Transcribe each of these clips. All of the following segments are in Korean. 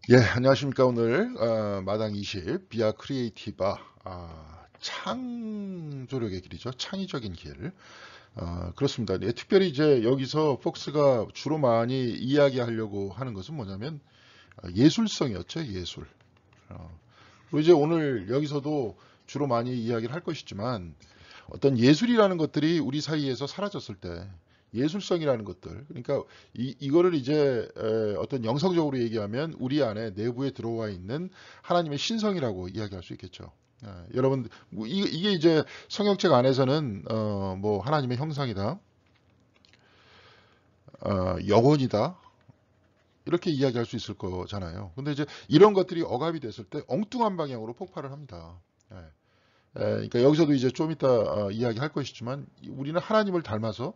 예, 안녕하십니까. 오늘 마당 20 비아 크리에이티바 창조력의 길이죠. 창의적인 길. 그렇습니다. 네, 특별히 이제 여기서 폭스가 주로 많이 이야기하려고 하는 것은 뭐냐면 예술성이었죠. 예술. 그리고 이제 오늘 여기서도 주로 많이 이야기를 할 것이지만 어떤 예술이라는 것들이 우리 사이에서 사라졌을 때 예술성이라는 것들, 그러니까 이거를 이제 어떤 영성적으로 얘기하면 우리 안에 내부에 들어와 있는 하나님의 신성이라고 이야기할 수 있겠죠. 여러분, 뭐 이게 이제 성경책 안에서는 뭐 하나님의 형상이다, 영혼이다, 이렇게 이야기할 수 있을 거잖아요. 근데 이제 이런 것들이 억압이 됐을 때 엉뚱한 방향으로 폭발을 합니다. 예. 그러니까 여기서도 이제 좀 이따 이야기할 것이지만 우리는 하나님을 닮아서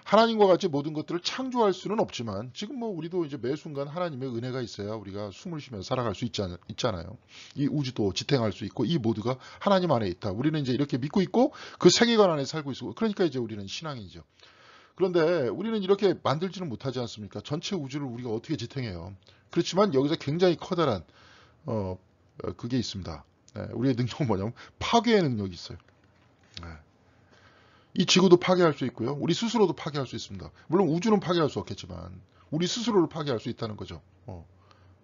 하나님과 같이 모든 것들을 창조할 수는 없지만 지금 뭐 우리도 이제 매 순간 하나님의 은혜가 있어야 우리가 숨을 쉬면서 살아갈 수 있잖아요. 이 우주도 지탱할 수 있고 이 모두가 하나님 안에 있다. 우리는 이제 이렇게 믿고 있고 그 세계관 안에 살고 있고 그러니까 이제 우리는 신앙이죠. 그런데 우리는 이렇게 만들지는 못하지 않습니까? 전체 우주를 우리가 어떻게 지탱해요? 그렇지만 여기서 굉장히 커다란 어, 그게 있습니다. 우리의 능력은 뭐냐면 파괴의 능력이 있어요. 네. 이 지구도 파괴할 수 있고요. 우리 스스로도 파괴할 수 있습니다. 물론 우주는 파괴할 수 없겠지만 우리 스스로를 파괴할 수 있다는 거죠.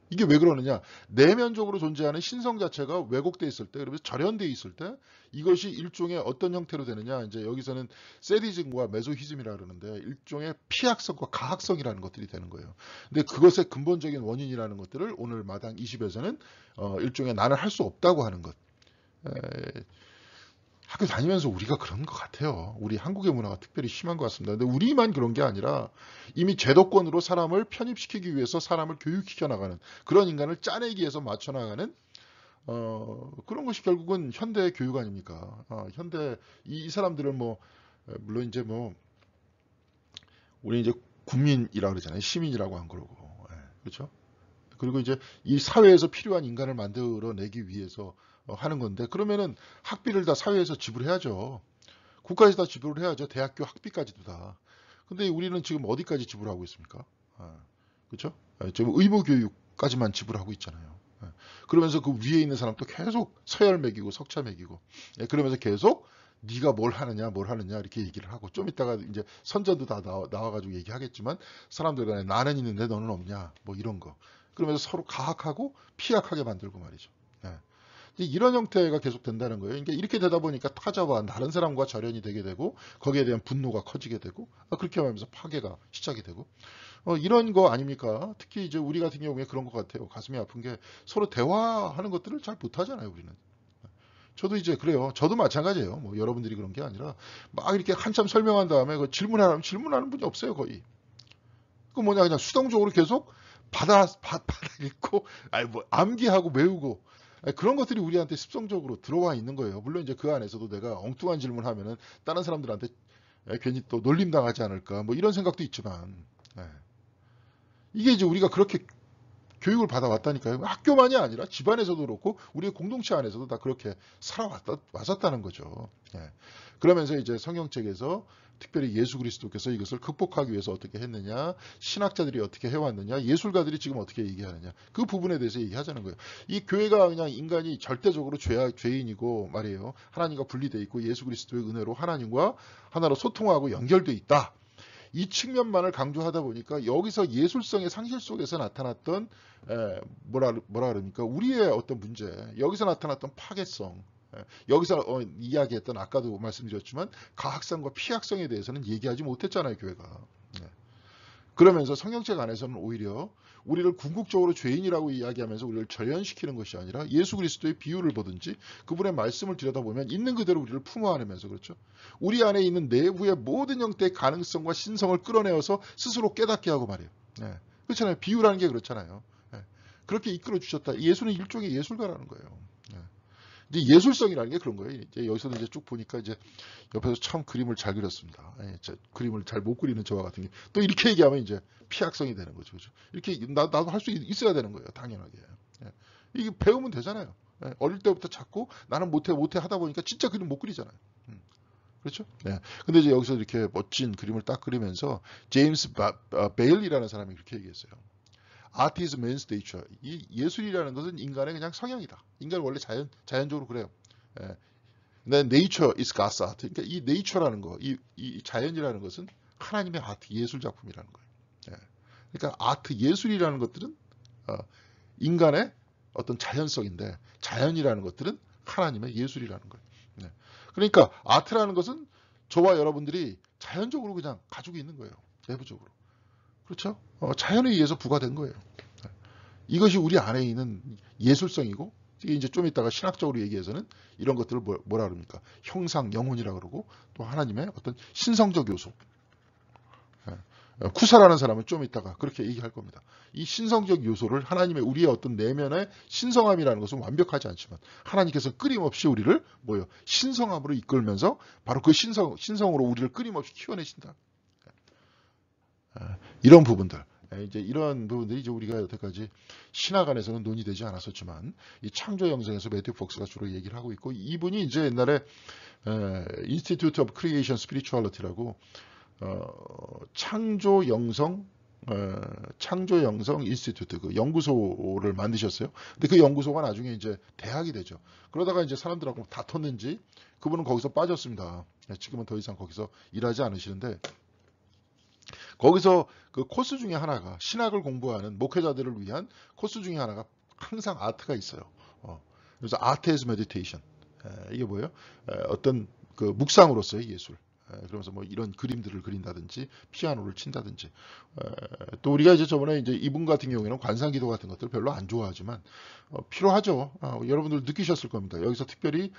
이게 왜 그러느냐? 내면적으로 존재하는 신성 자체가 왜곡되어 있을 때, 그러면서 절연되어 있을 때 이것이 일종의 어떤 형태로 되느냐? 이제 여기서는 세디즘과 메소히즘이라 그러는데 일종의 피학성과 가학성이라는 것들이 되는 거예요. 근데 그것의 근본적인 원인이라는 것들을 오늘 마당 20에서는 일종의 나는 할 수 없다고 하는 것. 학교 다니면서 우리가 그런 것 같아요. 우리 한국의 문화가 특별히 심한 것 같습니다. 근데 우리만 그런 게 아니라 이미 제도권으로 사람을 편입시키기 위해서 사람을 교육시켜 나가는 그런 인간을 짜내기 위해서 맞춰 나가는 그런 것이 결국은 현대 교육 아닙니까? 현대 이 사람들은 뭐 물론 이제 뭐 우리 이제 국민이라고 그러잖아요. 시민이라고 안 그러고 그렇죠? 그리고 이제 이 사회에서 필요한 인간을 만들어내기 위해서 하는 건데 그러면은 학비를 다 사회에서 지불해야죠. 국가에서 다 지불을 해야죠. 대학교 학비까지도 다. 근데 우리는 지금 어디까지 지불하고 있습니까? 그렇죠? 지금 의무 교육까지만 지불하고 있잖아요. 그러면서 그 위에 있는 사람도 계속 서열 매기고 석차 매기고 그러면서 계속 네가 뭘 하느냐 뭘 하느냐 이렇게 얘기를 하고 좀 이따가 이제 선전도 다 나와가지고 얘기하겠지만 사람들 간에 나는 있는데 너는 없냐 뭐 이런 거 그러면서 서로 가학하고 피약하게 만들고 말이죠. 예. 이런 형태가 계속 된다는 거예요. 그러니까 이렇게 되다 보니까 타자와 다른 사람과 절연이 되게 되고 거기에 대한 분노가 커지게 되고 그렇게 하면서 파괴가 시작이 되고 이런 거 아닙니까? 특히 이제 우리 같은 경우에 그런 것 같아요. 가슴이 아픈 게 서로 대화하는 것들을 잘 못하잖아요, 우리는. 저도 이제 그래요. 저도 마찬가지예요. 뭐 여러분들이 그런 게 아니라 막 이렇게 한참 설명한 다음에 그 질문하라면 질문하는 분이 없어요, 거의. 그 뭐냐 그냥 수동적으로 계속 받아 읽고 아니 뭐 암기하고 외우고 아니, 그런 것들이 우리한테 습성적으로 들어와 있는 거예요. 물론 이제 그 안에서도 내가 엉뚱한 질문하면은 다른 사람들한테 괜히 또 놀림 당하지 않을까 뭐 이런 생각도 있지만 이게 이제 우리가 그렇게 교육을 받아왔다니까요. 학교만이 아니라 집안에서도 그렇고 우리의 공동체 안에서도 다 그렇게 왔었다는 거죠. 그러면서 이제 성경책에서 특별히 예수 그리스도께서 이것을 극복하기 위해서 어떻게 했느냐, 신학자들이 어떻게 해왔느냐, 예술가들이 지금 어떻게 얘기하느냐, 그 부분에 대해서 얘기하자는 거예요. 이 교회가 그냥 인간이 절대적으로 죄인이고 말이에요. 하나님과 분리돼 있고 예수 그리스도의 은혜로 하나님과 하나로 소통하고 연결돼 있다. 이 측면만을 강조하다 보니까 여기서 예술성의 상실 속에서 나타났던 뭐라 그럽니까 우리의 어떤 문제 여기서 나타났던 파괴성 여기서 이야기했던 아까도 말씀드렸지만 가학성과 피학성에 대해서는 얘기하지 못했잖아요 교회가. 예. 그러면서 성경책 안에서는 오히려 우리를 궁극적으로 죄인이라고 이야기하면서 우리를 절연시키는 것이 아니라 예수 그리스도의 비유를 보든지 그분의 말씀을 들여다보면 있는 그대로 우리를 품어 안으면서 그렇죠. 우리 안에 있는 내부의 모든 형태의 가능성과 신성을 끌어내어서 스스로 깨닫게 하고 말이에요. 네. 그렇잖아요. 비유라는 게 그렇잖아요. 네. 그렇게 이끌어 주셨다. 예수는 일종의 예술가라는 거예요. 네. 이제 예술성이라는 게 그런 거예요. 이제 여기서도 이제 쭉 보니까 이제 옆에서 참 그림을 잘 그렸습니다. 그림을 잘 못 그리는 저와 같은 게 또 이렇게 얘기하면 이제 피학성이 되는 거죠. 그죠? 이렇게 나도 할 수 있어야 되는 거예요. 당연하게. 이게 배우면 되잖아요. 어릴 때부터 자꾸 나는 못해 하다 보니까 진짜 그림 못 그리잖아요. 그렇죠? 근데 이제 여기서 이렇게 멋진 그림을 딱 그리면서 제임스 베일리라는 사람이 그렇게 얘기했어요. Art is man's nature. 이 예술이라는 것은 인간의 그냥 성향이다. 인간 원래 자연적으로 그래요. 예. nature is God's art. 그러니까 이 nature라는 거, 이 자연이라는 것은 하나님의 아트, 예술 작품이라는 거예요. 예. 그러니까 아트, 예술이라는 것들은 인간의 어떤 자연성인데 자연이라는 것들은 하나님의 예술이라는 거예요. 예. 그러니까 아트라는 것은 저와 여러분들이 자연적으로 그냥 가지고 있는 거예요. 내부적으로. 그렇죠? 자연에 의해서 부과된 거예요. 예. 이것이 우리 안에 있는 예술성이고 이제 좀 이따가 신학적으로 얘기해서는 이런 것들을 뭐라 그럽니까? 형상, 영혼이라고 그러고 또 하나님의 어떤 신성적 요소. 쿠사라는 사람은 좀 이따가 그렇게 얘기할 겁니다. 이 신성적 요소를 하나님의 우리의 어떤 내면의 신성함이라는 것은 완벽하지 않지만 하나님께서 끊임없이 우리를 신성함으로 이끌면서 바로 그 신성으로 우리를 끊임없이 키워내신다. 이런 부분들. 이제 이런 부분들이 이제 우리가 여태까지 신학 안에서는 논의되지 않았었지만 이 창조 영성에서 매튜 폭스가 주로 얘기를 하고 있고 이분이 이제 옛날에 Institute of Creation Spirituality라고 창조 영성 인스티튜트 그 연구소를 만드셨어요. 근데 그 연구소가 나중에 이제 대학이 되죠. 그러다가 이제 사람들하고 다퉜는지 그분은 거기서 빠졌습니다. 지금은 더 이상 거기서 일하지 않으시는데 거기서 그 코스 중에 하나가 신학을 공부하는 목회자들을 위한 코스 중에 하나가 항상 아트가 있어요. 그래서 아트 에즈 메디테이션. 이게 뭐예요? 어떤 그 묵상으로서의 예술. 그러면서 뭐 이런 그림들을 그린다든지 피아노를 친다든지 또 우리가 이제 저번에 이제 이분 같은 경우에는 관상기도 같은 것들 별로 안 좋아하지만 필요하죠. 여러분들 느끼셨을 겁니다. 여기서 특별히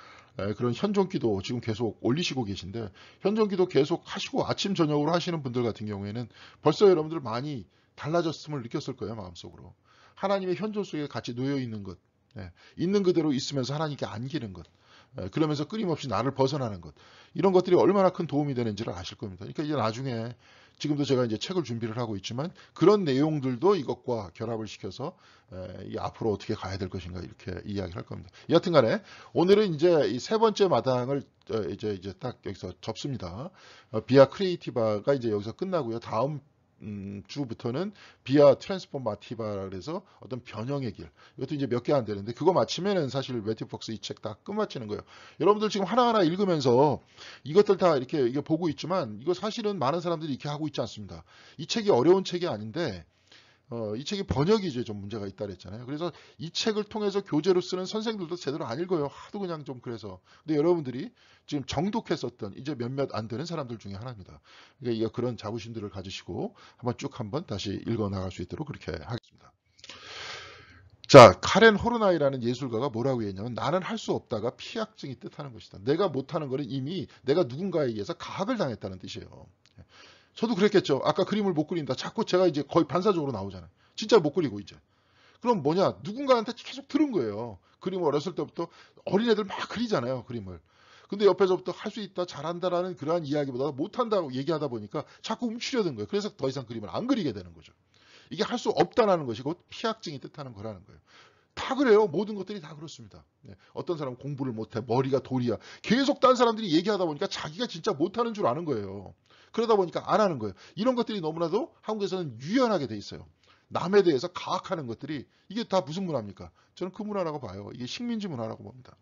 그런 현존기도 지금 계속 올리시고 계신데 현존기도 계속 하시고 아침 저녁으로 하시는 분들 같은 경우에는 벌써 여러분들 많이 달라졌음을 느꼈을 거예요. 마음속으로 하나님의 현존 속에 같이 놓여 있는 것, 있는 그대로 있으면서 하나님께 안기는 것, 그러면서 끊임없이 나를 벗어나는 것, 이런 것들이 얼마나 큰 도움이 되는지를 아실 겁니다. 그러니까 이제 나중에 지금도 제가 이제 책을 준비를 하고 있지만 그런 내용들도 이것과 결합을 시켜서 이 앞으로 어떻게 가야 될 것인가 이렇게 이야기할 겁니다. 여하튼간에 오늘은 이제 이 세 번째 마당을 이제 딱 여기서 접습니다. 비아 크리에이티바가 이제 여기서 끝나고요. 다음 주부터는 비아 트랜스포마티바라 그래서 어떤 변형의 길. 이것도 이제 몇 개 안 되는데 그거 마치면은 사실 매튜 폭스 이 책 다 끝마치는 거예요. 여러분들 지금 하나하나 읽으면서 이것들 다 이렇게 이게 보고 있지만 이거 사실은 많은 사람들이 이렇게 하고 있지 않습니다. 이 책이 어려운 책이 아닌데 이 책이 번역이 이제 좀 문제가 있다 그랬잖아요. 그래서 이 책을 통해서 교재로 쓰는 선생들도 제대로 안 읽어요. 하도 그냥 좀 그래서. 근데 여러분들이 지금 정독했었던 이제 몇몇 안 되는 사람들 중에 하나입니다. 그러니까 그런 자부심들을 가지시고 한번 다시 읽어 나갈 수 있도록 그렇게 하겠습니다. 자, 카렌 호르나이라는 예술가가 뭐라고 했냐면 나는 할 수 없다가 피약증이 뜻하는 것이다. 내가 못하는 거는 이미 내가 누군가에 의해서 가학을 당했다는 뜻이에요. 저도 그랬겠죠. 아까 그림을 못 그린다. 자꾸 제가 이제 거의 반사적으로 나오잖아요. 진짜 못 그리고 이제. 그럼 뭐냐? 누군가한테 계속 들은 거예요. 그림을 어렸을 때부터 어린애들 막 그리잖아요. 그림을. 근데 옆에서부터 할 수 있다, 잘한다라는 그러한 이야기보다 못한다고 얘기하다 보니까 자꾸 움츠려든 거예요. 그래서 더 이상 그림을 안 그리게 되는 거죠. 이게 할 수 없다라는 것이 곧 피약증이 뜻하는 거라는 거예요. 다 그래요. 모든 것들이 다 그렇습니다. 어떤 사람은 공부를 못해. 머리가 돌이야. 계속 딴 사람들이 얘기하다 보니까 자기가 진짜 못하는 줄 아는 거예요. 그러다 보니까 안 하는 거예요. 이런 것들이 너무나도 한국에서는 유연하게 돼 있어요. 남에 대해서 가학하는 것들이 이게 다 무슨 문화입니까? 저는 그 문화라고 봐요. 이게 식민지 문화라고 봅니다.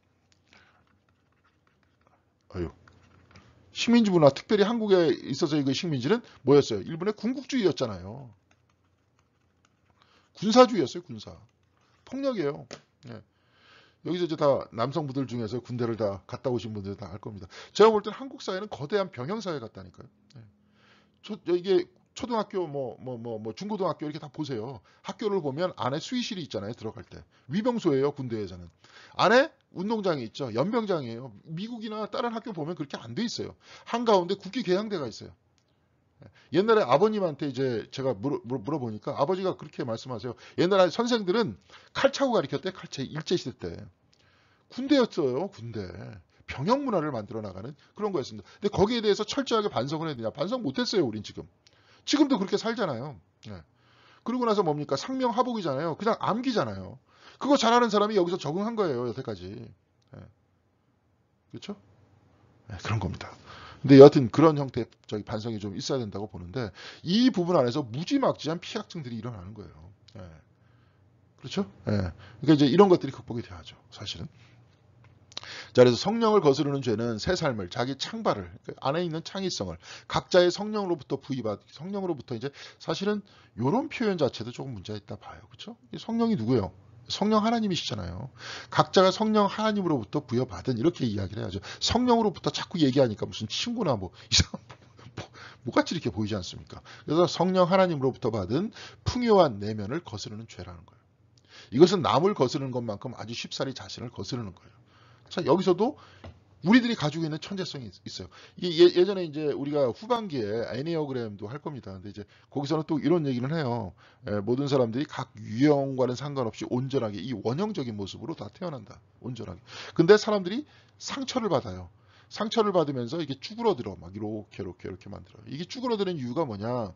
식민지 문화, 특별히 한국에 있어서 이거 식민지는 뭐였어요? 일본의 군국주의였잖아요. 군사주의였어요, 군사. 폭력이에요. 여기서 이제 다 남성분들 중에서 군대를 다 갔다 오신 분들 다 알 겁니다. 제가 볼 때는 한국 사회는 거대한 병영사회 같다니까요. 이게 초등학교, 중고등학교 이렇게 다 보세요. 학교를 보면 안에 수의실이 있잖아요. 들어갈 때. 위병소예요. 군대에서는. 안에 운동장이 있죠. 연병장이에요. 미국이나 다른 학교 보면 그렇게 안 돼 있어요. 한가운데 국기 계양대가 있어요. 옛날에 아버님한테 이제 제가 물어보니까 아버지가 그렇게 말씀하세요. 옛날에 선생들은 칼차고 가르쳤대. 칼차 일제시대 때. 군대였어요. 군대. 병영 문화를 만들어 나가는 그런 거였습니다. 근데 거기에 대해서 철저하게 반성을 해야 되냐. 반성 못했어요. 우린 지금. 지금도 그렇게 살잖아요. 그러고 나서 뭡니까? 상명하복이잖아요. 그냥 암기잖아요. 그거 잘하는 사람이 여기서 적응한 거예요. 여태까지. 그렇죠? 그런 겁니다. 근데 여하튼 그런 형태의 반성이 좀 있어야 된다고 보는데 이 부분 안에서 무지막지한 피약증들이 일어나는 거예요. 예. 그렇죠? 예. 그러니까 이제 이런 것들이 극복이 돼야죠. 사실은. 자, 그래서 성령을 거스르는 죄는 새 삶을, 자기 창발을, 그러니까 안에 있는 창의성을 각자의 성령으로부터 성령으로부터 이제 사실은 요런 표현 자체도 조금 문제가 있다 봐요. 그렇죠? 이 성령이 누구예요? 성령 하나님이시잖아요. 각자가 성령 하나님으로부터 부여받은 이렇게 이야기를 해야죠. 성령으로부터 자꾸 얘기하니까 무슨 친구나 뭐 이상한 뭐같이 이렇게 보이지 않습니까? 그래서 성령 하나님으로부터 받은 풍요한 내면을 거스르는 죄라는 거예요. 이것은 남을 거스르는 것만큼 아주 쉽사리 자신을 거스르는 거예요. 자, 여기서도 우리들이 가지고 있는 천재성이 있어요. 예전에 이제 우리가 후반기에 애니어그램도 할 겁니다. 근데 이제 거기서는 또 이런 얘기를 해요. 모든 사람들이 각 유형과는 상관없이 온전하게 이 원형적인 모습으로 다 태어난다. 온전하게. 근데 사람들이 상처를 받아요. 상처를 받으면서 이게 쭈그러들어. 막 이렇게 만들어요. 이게 쭈그러드는 이유가 뭐냐?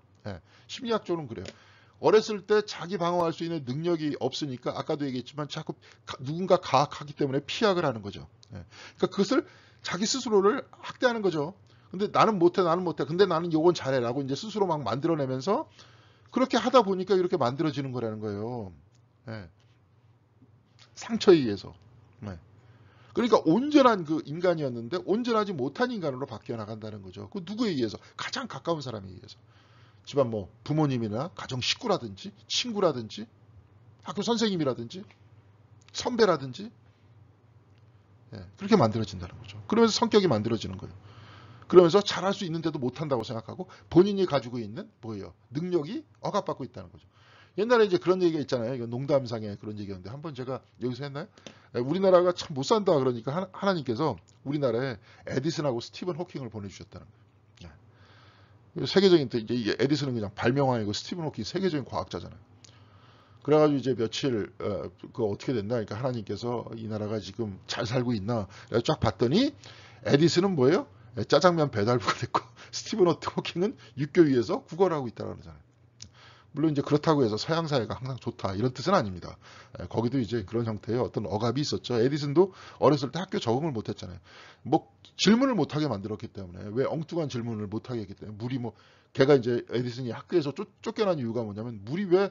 심리학적으로는 그래요. 어렸을 때 자기 방어할 수 있는 능력이 없으니까 아까도 얘기했지만 자꾸 누군가 가학하기 때문에 피학을 하는 거죠. 그러니까 그것을 자기 스스로를 학대하는 거죠. 근데 나는 못해. 근데 나는 요건 잘해라고 이제 스스로 막 만들어내면서 그렇게 하다 보니까 이렇게 만들어지는 거라는 거예요. 상처에 의해서. 그러니까 온전한 그 인간이었는데 온전하지 못한 인간으로 바뀌어 나간다는 거죠. 그 누구에 의해서? 가장 가까운 사람에 의해서. 집안 뭐 부모님이나 가정 식구라든지 친구라든지 학교 선생님이라든지 선배라든지 그렇게 만들어진다는 거죠. 그러면서 성격이 만들어지는 거예요. 그러면서 잘할 수 있는데도 못한다고 생각하고 본인이 가지고 있는 뭐예요? 능력이 억압받고 있다는 거죠. 옛날에 이제 그런 얘기가 있잖아요. 이거 농담상에 그런 얘기였는데 한번 제가 여기서 했나요? 우리나라가 참 못 산다 그러니까 하나님께서 우리나라에 에디슨하고 스티븐 호킹을 보내주셨다는 거예요. 세계적인 이제 에디슨은 그냥 발명왕이고 스티븐 호킹 세계적인 과학자잖아요. 그래가지고 이제 며칠 그 어떻게 됐나? 그러니까 하나님께서 이 나라가 지금 잘 살고 있나? 쫙 봤더니 에디슨은 뭐예요? 짜장면 배달부가 됐고 스티븐 호킹은 육교 위에서 구걸을 하고 있다고 그러잖아요. 물론 이제 그렇다고 해서 서양 사회가 항상 좋다 이런 뜻은 아닙니다. 거기도 이제 그런 형태의 어떤 억압이 있었죠. 에디슨도 어렸을 때 학교 적응을 못했잖아요. 뭐 질문을 못하게 만들었기 때문에 왜 엉뚱한 질문을 못하게 했기 때문에 물이 뭐 걔가 이제 에디슨이 학교에서 쫓겨난 이유가 뭐냐면 물이 왜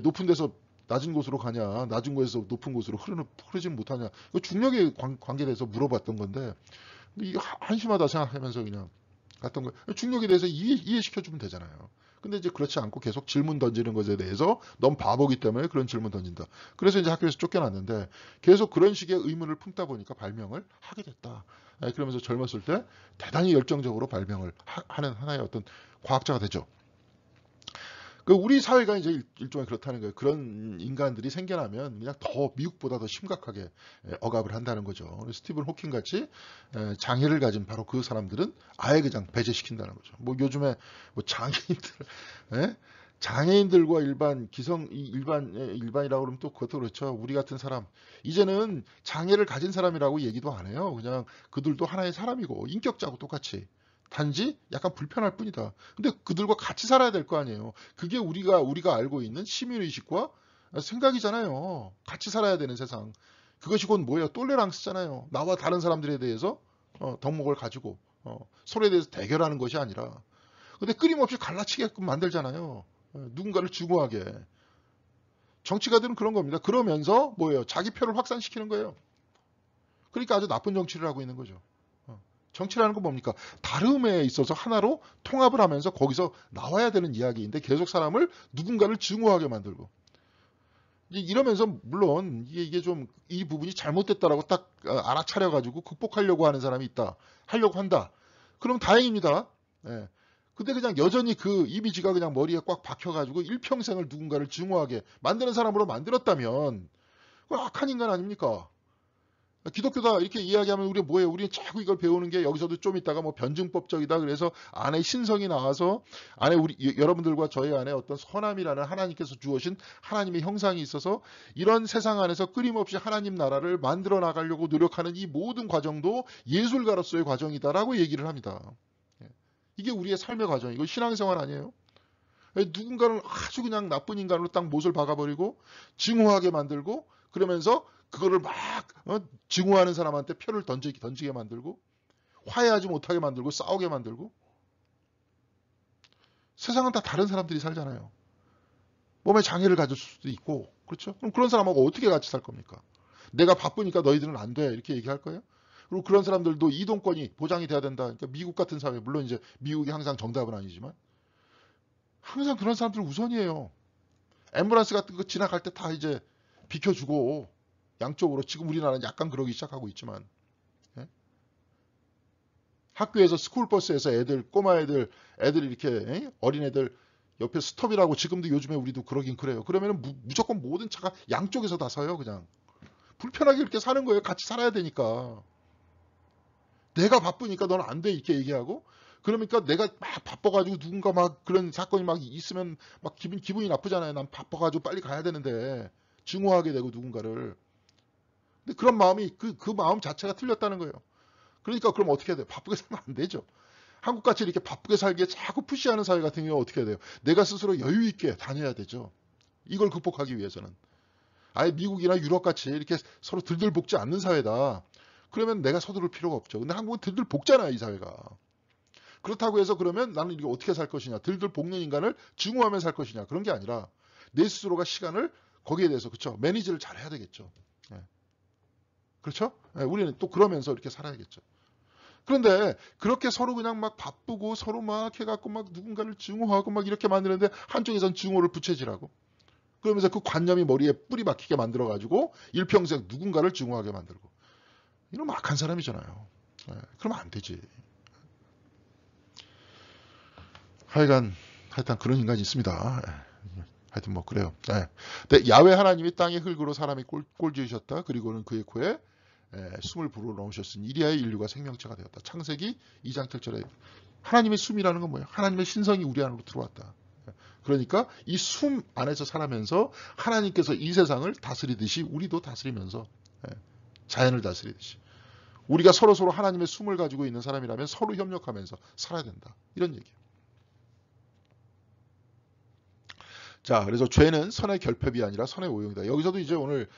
높은 데서 낮은 곳으로 가냐, 낮은 곳에서 높은 곳으로 흐르지는 못하냐. 중력에 관계돼서 물어봤던 건데 이게 한심하다 생각하면서 그냥 갔던 거예요. 중력에 대해서 이해시켜주면 되잖아요. 근데 이제 그렇지 않고 계속 질문 던지는 것에 대해서 넌 바보기 때문에 그런 질문 던진다. 그래서 이제 학교에서 쫓겨났는데 계속 그런 식의 의문을 품다 보니까 발명을 하게 됐다. 그러면서 젊었을 때 대단히 열정적으로 발명을 하는 하나의 어떤 과학자가 되죠. 그 우리 사회가 이제 일종의 그렇다는 거예요. 그런 인간들이 생겨나면 그냥 더 미국보다 더 심각하게 억압을 한다는 거죠. 스티븐 호킹 같이 장애를 가진 바로 그 사람들은 아예 그냥 배제시킨다는 거죠. 뭐 요즘에 뭐 장애인들, 장애인들과 일반이라고 그러면 또 그것도 그렇죠. 우리 같은 사람 이제는 장애를 가진 사람이라고 얘기도 안 해요. 그냥 그들도 하나의 사람이고 인격자고 똑같이. 단지 약간 불편할 뿐이다. 근데 그들과 같이 살아야 될 거 아니에요. 그게 우리가 알고 있는 시민의식과 생각이잖아요. 같이 살아야 되는 세상. 그것이 곧 뭐예요? 똘레랑스잖아요. 나와 다른 사람들에 대해서 덕목을 가지고 서로에 대해서 대결하는 것이 아니라. 근데 끊임없이 갈라치게끔 만들잖아요. 누군가를 증오하게. 정치가들은 그런 겁니다. 그러면서 뭐예요? 자기 표를 확산시키는 거예요. 그러니까 아주 나쁜 정치를 하고 있는 거죠. 정치라는 건 뭡니까? 다름에 있어서 하나로 통합을 하면서 거기서 나와야 되는 이야기인데 계속 사람을 누군가를 증오하게 만들고 이러면서 물론 이게 좀 이 부분이 잘못됐다라고 딱 알아차려가지고 극복하려고 하는 사람이 있다. 하려고 한다. 그럼 다행입니다. 예. 근데 그냥 여전히 그 이미지가 그냥 머리에 꽉 박혀가지고 일평생을 누군가를 증오하게 만드는 사람으로 만들었다면 그건 악한 인간 아닙니까? 기독교다 이렇게 이야기하면 우리 뭐예요? 우리는 자꾸 이걸 배우는 게 여기서도 좀 있다가 뭐 변증법적이다. 그래서 안에 신성이 나와서 안에 우리 여러분들과 저희 안에 어떤 선함이라는 하나님께서 주어진 하나님의 형상이 있어서 이런 세상 안에서 끊임없이 하나님 나라를 만들어 나가려고 노력하는 이 모든 과정도 예술가로서의 과정이다라고 얘기를 합니다. 이게 우리의 삶의 과정. 이거 신앙생활 아니에요? 누군가를 아주 그냥 나쁜 인간으로 딱 못을 박아버리고 증오하게 만들고 그러면서 그거를 막 증오하는 사람한테 표를 던지게 만들고 화해하지 못하게 만들고 싸우게 만들고 세상은 다 다른 사람들이 살잖아요. 몸에 장애를 가질 수도 있고, 그렇죠? 그럼 그런 사람하고 어떻게 같이 살 겁니까? 내가 바쁘니까 너희들은 안 돼. 이렇게 얘기할 거예요? 그리고 그런 사람들도 이동권이 보장이 돼야 된다. 그러니까 미국 같은 사회, 물론 이제 미국이 항상 정답은 아니지만, 항상 그런 사람들 우선이에요. 앰뷸런스 같은 거 지나갈 때 다 이제 비켜주고, 양쪽으로. 지금 우리나라는 약간 그러기 시작하고 있지만, 예? 학교에서 스쿨버스에서 애들, 꼬마 애들, 애들 이렇게, 예? 어린애들 옆에 스톱이라고 지금도 요즘에 우리도 그러긴 그래요. 그러면 무조건 모든 차가 양쪽에서 다 서요, 그냥. 불편하게 이렇게 사는 거예요. 같이 살아야 되니까. 내가 바쁘니까 넌 안 돼. 이렇게 얘기하고. 그러니까 내가 막 바빠가지고 누군가 막 그런 사건이 막 있으면 막 기분이 나쁘잖아요. 난 바빠가지고 빨리 가야 되는데. 증오하게 되고 누군가를. 근데 그런 마음이 그 마음 자체가 틀렸다는 거예요. 그러니까 그럼 어떻게 해야 돼요? 바쁘게 살면 안 되죠. 한국같이 이렇게 바쁘게 살기에 자꾸 푸시하는 사회 같은 경우 어떻게 해야 돼요? 내가 스스로 여유 있게 다녀야 되죠. 이걸 극복하기 위해서는. 아예 미국이나 유럽같이 이렇게 서로 들들 볶지 않는 사회다. 그러면 내가 서두를 필요가 없죠. 근데 한국은 들들 볶잖아요, 이 사회가. 그렇다고 해서 그러면 나는 이게 어떻게 살 것이냐. 들들 볶는 인간을 증오하며 살 것이냐. 그런 게 아니라 내 스스로가 시간을 거기에 대해서, 그렇죠, 매니지를 잘 해야 되겠죠. 예. 그렇죠? 예, 우리는 또 그러면서 이렇게 살아야겠죠. 그런데 그렇게 서로 그냥 막 바쁘고 서로 막 해갖고 막 누군가를 증오하고 막 이렇게 만드는데 한쪽에선 증오를 부채질하고, 그러면서 그 관념이 머리에 뿌리 박히게 만들어가지고 일평생 누군가를 증오하게 만들고, 이런 악한 사람이잖아요. 예, 그러면 안 되지. 하여간 그런 인간이 있습니다. 예, 하여튼 뭐 그래요. 예. 근데 야훼 하나님이 땅의 흙으로 사람이 꼴 지으셨다. 그리고는 그의 코에 숨을 불어넣으셨으니 이리하여 인류가 생명체가 되었다. 창세기 2장 7절에 하나님의 숨이라는 건 뭐예요? 하나님의 신성이 우리 안으로 들어왔다. 그러니까 이 숨 안에서 살아면서 하나님께서 이 세상을 다스리듯이 우리도 다스리면서, 자연을 다스리듯이 우리가 서로 하나님의 숨을 가지고 있는 사람이라면 서로 협력하면서 살아야 된다. 이런 얘기예요. 자, 그래서 죄는 선의 결핍이 아니라 선의 오용이다. 여기서도 이제 오늘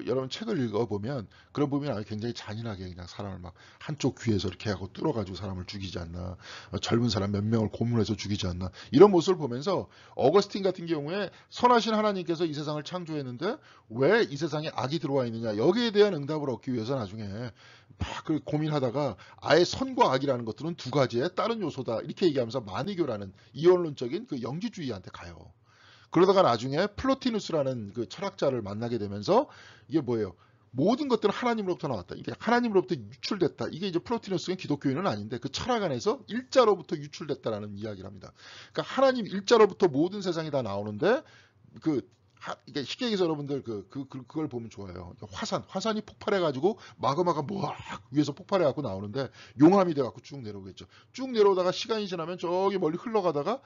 여러분 책을 읽어보면 그런 부분이 아주 굉장히 잔인하게 그냥 사람을 막 한쪽 귀에서 이렇게 하고 뚫어가지고 사람을 죽이지 않나. 젊은 사람 몇 명을 고문해서 죽이지 않나. 이런 모습을 보면서 어거스틴 같은 경우에 선하신 하나님께서 이 세상을 창조했는데 왜 이 세상에 악이 들어와 있느냐. 여기에 대한 응답을 얻기 위해서 나중에 막 고민하다가 아예 선과 악이라는 것들은 두 가지의 다른 요소다. 이렇게 얘기하면서 마니교라는 이원론적인 그 영지주의한테 가요. 그러다가 나중에 플로티누스라는 그 철학자를 만나게 되면서 이게 뭐예요? 모든 것들은 하나님으로부터 나왔다. 이게 하나님으로부터 유출됐다. 이게 이제 플로티누스는 기독교인은 아닌데 그 철학 안에서 일자로부터 유출됐다라는 이야기를 합니다. 그러니까 하나님 일자로부터 모든 세상이 다 나오는데 이게 쉽게 얘기해서 여러분들 그걸 보면 좋아요. 화산이 폭발해가지고 마그마가 막 위에서 폭발해갖고 나오는데 용암이 돼갖고 쭉 내려오겠죠. 쭉 내려오다가 시간이 지나면 저기 멀리 흘러가다가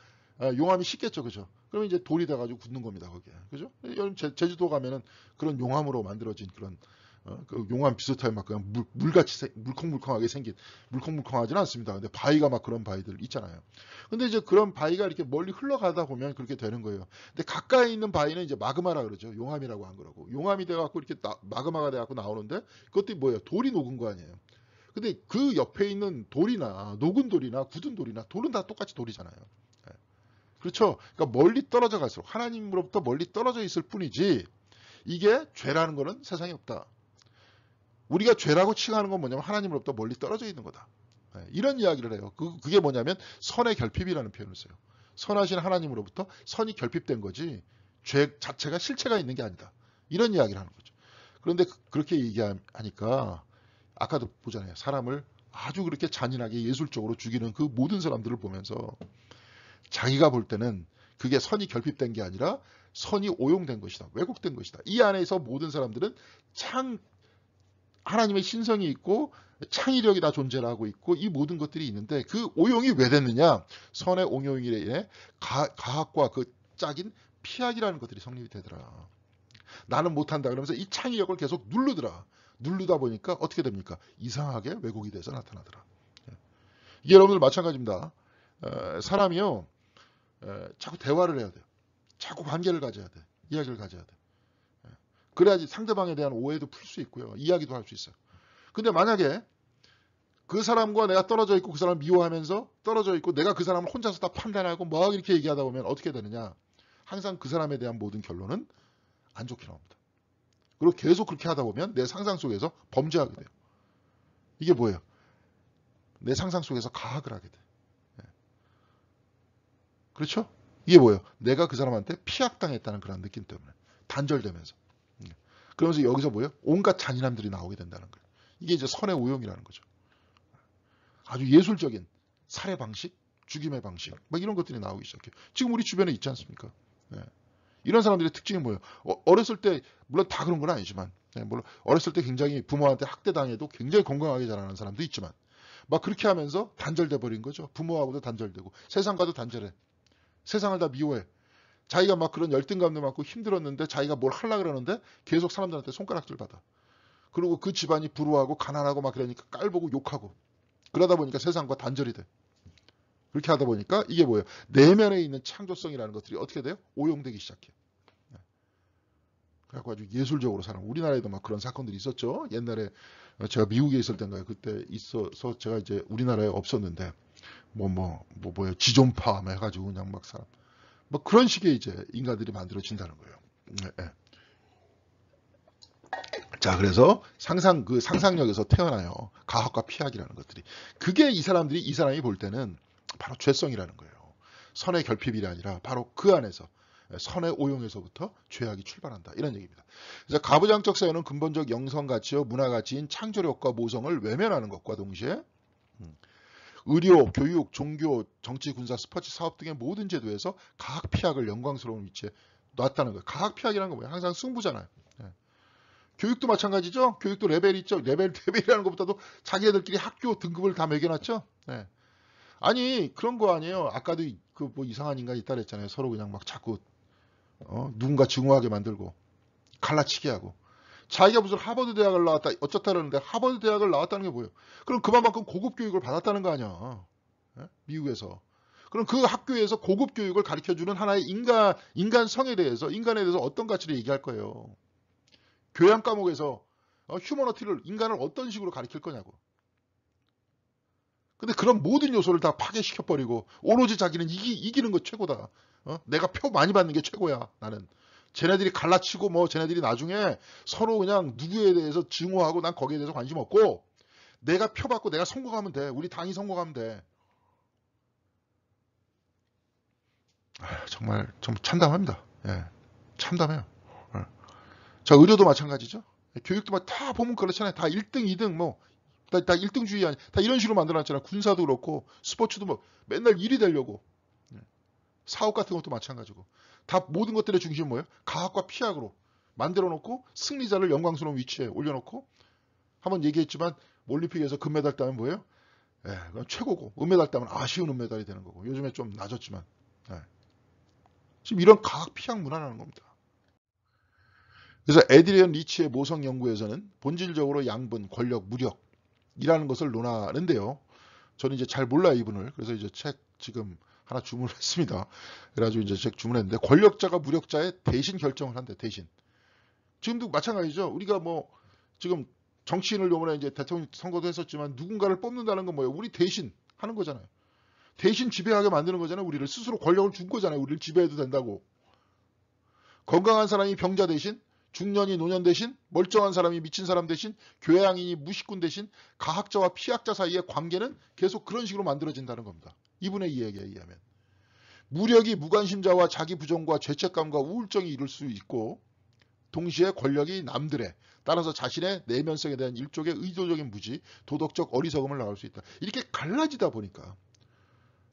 용암이 식겠죠, 그죠? 그러면 이제 돌이 돼가지고 굳는 겁니다, 거기에, 그죠? 여러분 제주도 가면은 그런 용암으로 만들어진 그런 그 용암 비슷하게 막 그냥 물같이 물컹물컹하게 생긴, 물컹물컹하지는 않습니다. 근데 바위가 막 그런 바위들 있잖아요. 근데 이제 그런 바위가 이렇게 멀리 흘러가다 보면 그렇게 되는 거예요. 근데 가까이 있는 바위는 이제 마그마라 그러죠. 용암이라고 안 그러고 용암이 돼갖고 이렇게 마그마가 돼갖고 나오는데 그것도 뭐예요? 돌이 녹은 거 아니에요. 근데 그 옆에 있는 돌이나 녹은 돌이나 굳은 돌이나 돌은 다 똑같이 돌이잖아요. 그렇죠. 그러니까 멀리 떨어져 갈수록 하나님으로부터 멀리 떨어져 있을 뿐이지 이게 죄라는 거는 세상에 없다. 우리가 죄라고 칭하는 건 뭐냐면 하나님으로부터 멀리 떨어져 있는 거다. 이런 이야기를 해요. 그게 뭐냐면 선의 결핍이라는 표현을 써요. 선하신 하나님으로부터 선이 결핍된 거지 죄 자체가 실체가 있는 게 아니다. 이런 이야기를 하는 거죠. 그런데 그렇게 얘기하니까 아까도 보잖아요. 사람을 아주 그렇게 잔인하게 예술적으로 죽이는 그 모든 사람들을 보면서 자기가 볼 때는 그게 선이 결핍된 게 아니라 선이 오용된 것이다. 왜곡된 것이다. 이 안에서 모든 사람들은 하나님의 신성이 있고 창의력이 다 존재를 하고 있고 이 모든 것들이 있는데 그 오용이 왜 됐느냐. 선의 오용에 인해 가학과 그 짝인 피학이라는 것들이 성립이 되더라. 나는 못한다 그러면서 이 창의력을 계속 누르다 보니까 어떻게 됩니까? 이상하게 왜곡이 돼서 나타나더라. 이게 여러분들 마찬가지입니다. 사람이요. 자꾸 대화를 해야 돼요. 자꾸 관계를 가져야 돼. 이야기를 가져야 돼. 그래야지 상대방에 대한 오해도 풀 수 있고요. 이야기도 할 수 있어요. 근데 만약에 그 사람과 내가 떨어져 있고 그 사람을 미워하면서 떨어져 있고 내가 그 사람을 혼자서 다 판단하고 막 이렇게 얘기하다 보면 어떻게 되느냐. 항상 그 사람에 대한 모든 결론은 안 좋게 나옵니다. 그리고 계속 그렇게 하다 보면 내 상상 속에서 범죄하게 돼요. 이게 뭐예요? 내 상상 속에서 가학을 하게 돼. 그렇죠? 이게 뭐예요? 내가 그 사람한테 피약당했다는 그런 느낌 때문에 단절되면서. 그러면서 여기서 뭐예요? 온갖 잔인함들이 나오게 된다는 거예요. 이게 이제 선의 오용이라는 거죠. 아주 예술적인 살해 방식, 죽임의 방식, 막 이런 것들이 나오기 시작해요. 지금 우리 주변에 있지 않습니까? 네. 이런 사람들의 특징이 뭐예요? 어렸을 때 물론 다 그런 건 아니지만, 물론 어렸을 때 굉장히 부모한테 학대당해도 굉장히 건강하게 자라는 사람도 있지만, 막 그렇게 하면서 단절돼 버린 거죠. 부모하고도 단절되고 세상과도 단절해. 세상을 다 미워해. 자기가 막 그런 열등감도 많고 힘들었는데 자기가 뭘 하려고 그러는데 계속 사람들한테 손가락질 받아. 그리고 그 집안이 불우하고 가난하고 막 그러니까 깔보고 욕하고 그러다 보니까 세상과 단절이 돼. 그렇게 하다 보니까 이게 뭐예요? 내면에 있는 창조성이라는 것들이 어떻게 돼요? 오용되기 시작해요. 그래갖고 아주 예술적으로 살아. 우리나라에도 막 그런 사건들이 있었죠. 옛날에 제가 미국에 있을 때인가요? 그때 있어서 제가 이제 우리나라에 없었는데 뭐예요? 지존파 해가지고 그냥 막 사람 뭐 그런 식의 이제 인간들이 만들어진다는 거예요. 네. 자, 그래서 그 상상력에서 태어나요. 가학과 피학이라는 것들이. 그게 이 사람이 볼 때는 바로 죄성이라는 거예요. 선의 결핍이 아니라 바로 그 안에서 선의 오용에서부터 죄악이 출발한다. 이런 얘기입니다. 그래서 가부장적 사유는 근본적 영성 가치와 문화 가치인 창조력과 모성을 외면하는 것과 동시에 의료, 교육, 종교, 정치, 군사, 스포츠, 사업 등의 모든 제도에서 가학 피학을 영광스러운 위치에 놨다는 거예요. 가학 피학이라는 건 뭐예요? 항상 승부잖아요. 교육도 마찬가지죠. 교육도 레벨이 있죠. 레벨이라는 것보다도 자기네들끼리 학교 등급을 다 매겨놨죠. 네. 아니 그런 거 아니에요. 아까도 그 뭐 이상한 인간이 있다 그랬잖아요. 서로 그냥 막 자꾸 누군가 증오하게 만들고 갈라치게 하고 자기가 무슨 하버드 대학을 나왔다 어쩌다 그러는데 하버드 대학을 나왔다는 게 뭐예요? 그럼 그만큼 고급 교육을 받았다는 거 아니야. 네? 미국에서. 그럼 그 학교에서 고급 교육을 가르쳐주는 하나의 인간성에 대해서 인간에 대해서 어떤 가치를 얘기할 거예요. 교양 과목에서 휴머너티를 인간을 어떤 식으로 가르칠 거냐고. 근데 그런 모든 요소를 다 파괴시켜버리고 오로지 자기는 이기는 거 최고다. 내가 표 많이 받는 게 최고야. 나는. 쟤네들이 갈라치고 뭐 쟤네들이 나중에 서로 그냥 누구에 대해서 증오하고 난 거기에 대해서 관심 없고 내가 표 받고 내가 성공하면 돼. 우리 당이 성공하면 돼. 정말 좀 참담합니다. 예, 참담해요. 예. 자, 의료도 마찬가지죠. 교육도 막 다 보면 그렇잖아요. 다 1등, 2등 뭐 다 1등주의 아니 다 이런 식으로 만들어놨잖아요. 군사도 그렇고 스포츠도 뭐 맨날 1위 되려고. 사업 같은 것도 마찬가지고. 다 모든 것들의 중심은 뭐예요? 가학과 피학으로 만들어 놓고 승리자를 영광스러운 위치에 올려놓고 한번 얘기했지만 올림픽에서 금메달 따면 뭐예요? 예, 그건 최고고 은메달 따면 아쉬운 은메달이 되는 거고 요즘에 좀 낮았지만 예. 지금 이런 가학 피학 문화라는 겁니다. 그래서 에드리언 리치의 모성 연구에서는 본질적으로 양분, 권력, 무력이라는 것을 논하는데요. 저는 이제 잘 몰라요, 이분을. 그래서 이제 책 지금 하나 주문을 했습니다. 그래가지고 이제 책 주문했는데 권력자가 무력자의 대신 결정을 한대, 대신. 지금도 마찬가지죠. 우리가 뭐 지금 정치인을 요번에 이제 대통령 선거도 했었지만 누군가를 뽑는다는 건 뭐예요? 우리 대신 하는 거잖아요. 대신 지배하게 만드는 거잖아요. 우리를 스스로 권력을 준 거잖아요. 우리를 지배해도 된다고. 건강한 사람이 병자 대신, 중년이 노년 대신, 멀쩡한 사람이 미친 사람 대신, 교양인이 무식군 대신 가학자와 피학자 사이의 관계는 계속 그런 식으로 만들어진다는 겁니다. 이분의 이야기에 의하면. 무력이 무관심자와 자기 부정과 죄책감과 우울증이 이룰 수 있고 동시에 권력이 남들의 따라서 자신의 내면성에 대한 일종의 의도적인 무지, 도덕적 어리석음을 나올 수 있다. 이렇게 갈라지다 보니까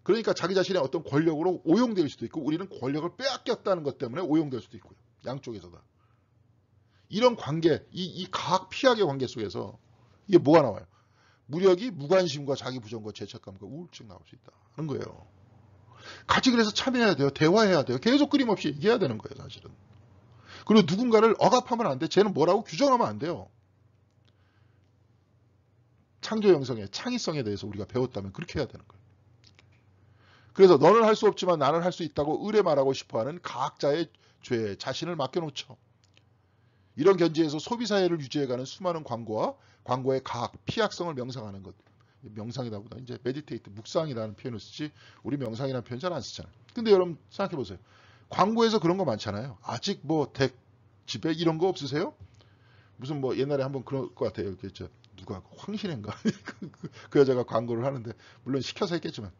그러니까 자기 자신의 어떤 권력으로 오용될 수도 있고 우리는 권력을 빼앗겼다는 것 때문에 오용될 수도 있고요. 양쪽에서 다. 이런 관계, 이 가학 피학의 관계 속에서 이게 뭐가 나와요? 무력이 무관심과 자기 부정과 죄책감과 우울증 나올 수 있다는 거예요. 같이 그래서 참여해야 돼요. 대화해야 돼요. 계속 끊임없이 얘기해야 되는 거예요. 사실은. 그리고 누군가를 억압하면 안 돼. 쟤는 뭐라고 규정하면 안 돼요. 창조 영성의 창의성에 대해서 우리가 배웠다면 그렇게 해야 되는 거예요. 그래서 너는 할 수 없지만 나는 할 수 있다고 의뢰 말하고 싶어하는 가학자의 죄에 자신을 맡겨놓죠. 이런 견지에서 소비사회를 유지해가는 수많은 광고와 광고의 가학, 피학성을 명상하는 것. 명상이다 보다 이제 메디테이트, 묵상이라는 표현을 쓰지 우리 명상이라는 표현 잘 안 쓰잖아요. 근데 여러분 생각해 보세요. 광고에서 그런 거 많잖아요. 아직 뭐 댁, 집에 이런 거 없으세요? 무슨 뭐 옛날에 한번 그럴 것 같아요. 이렇게 누가 황신혜인가 그 여자가 광고를 하는데 물론 시켜서 했겠지만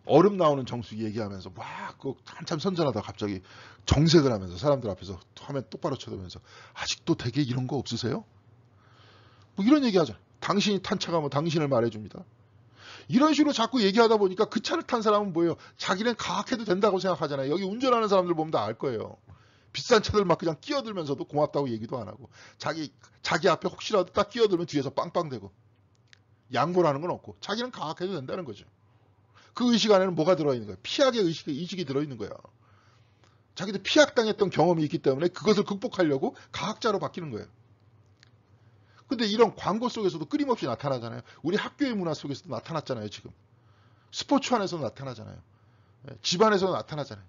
얼음 나오는 정수기 얘기하면서 막 한참 선전하다 갑자기 정색을 하면서 사람들 앞에서 화면 똑바로 쳐다보면서 아직도 댁에 이런 거 없으세요? 뭐 이런 얘기하잖아요. 당신이 탄 차가 뭐 당신을 말해줍니다. 이런 식으로 자꾸 얘기하다 보니까 그 차를 탄 사람은 뭐예요? 자기는 가학해도 된다고 생각하잖아요. 여기 운전하는 사람들 보면 다 알 거예요. 비싼 차들 막 그냥 끼어들면서도 고맙다고 얘기도 안 하고 자기 앞에 혹시라도 딱 끼어들면 뒤에서 빵빵대고 양보를 하는 건 없고 자기는 가학해도 된다는 거죠. 그 의식 안에는 뭐가 들어있는 거예요? 피학의 의식이 들어있는 거야. 자기도 피학당했던 경험이 있기 때문에 그것을 극복하려고 가학자로 바뀌는 거예요. 근데 이런 광고 속에서도 끊임없이 나타나잖아요. 우리 학교의 문화 속에서도 나타났잖아요. 지금 스포츠 안에서도 나타나잖아요. 집안에서도 나타나잖아요.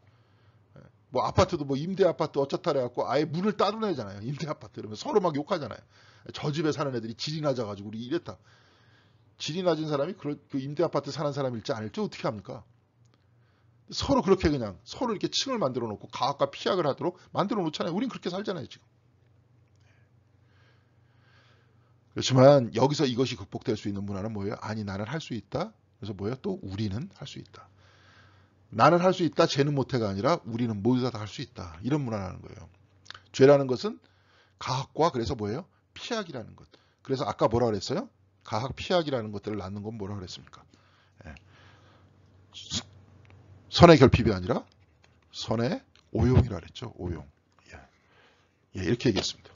뭐 아파트도 뭐 임대 아파트 어쩌다 그래갖고 아예 문을 따로내잖아요. 임대 아파트 이러면 서로 막 욕하잖아요. 저 집에 사는 애들이 질이 낮아가지고 우리 이랬다. 질이 낮은 사람이 그 임대 아파트 사는 사람일지 아닐지 어떻게 합니까? 서로 그렇게 그냥 서로 이렇게 층을 만들어 놓고 가학과 피학을 하도록 만들어 놓잖아요. 우린 그렇게 살잖아요 지금. 그렇지만 여기서 이것이 극복될 수 있는 문화는 뭐예요? 아니 나는 할 수 있다. 그래서 뭐예요? 또 우리는 할 수 있다. 나는 할 수 있다. 쟤는 못해가 아니라 우리는 모두 다 할 수 있다. 이런 문화라는 거예요. 죄라는 것은 가학과 그래서 뭐예요? 피학이라는 것. 그래서 아까 뭐라 그랬어요? 가학 피학이라는 것들을 낳는 건 뭐라 그랬습니까? 예. 선의 결핍이 아니라 선의 오용이라 그랬죠. 오용. 예, 이렇게 얘기했습니다.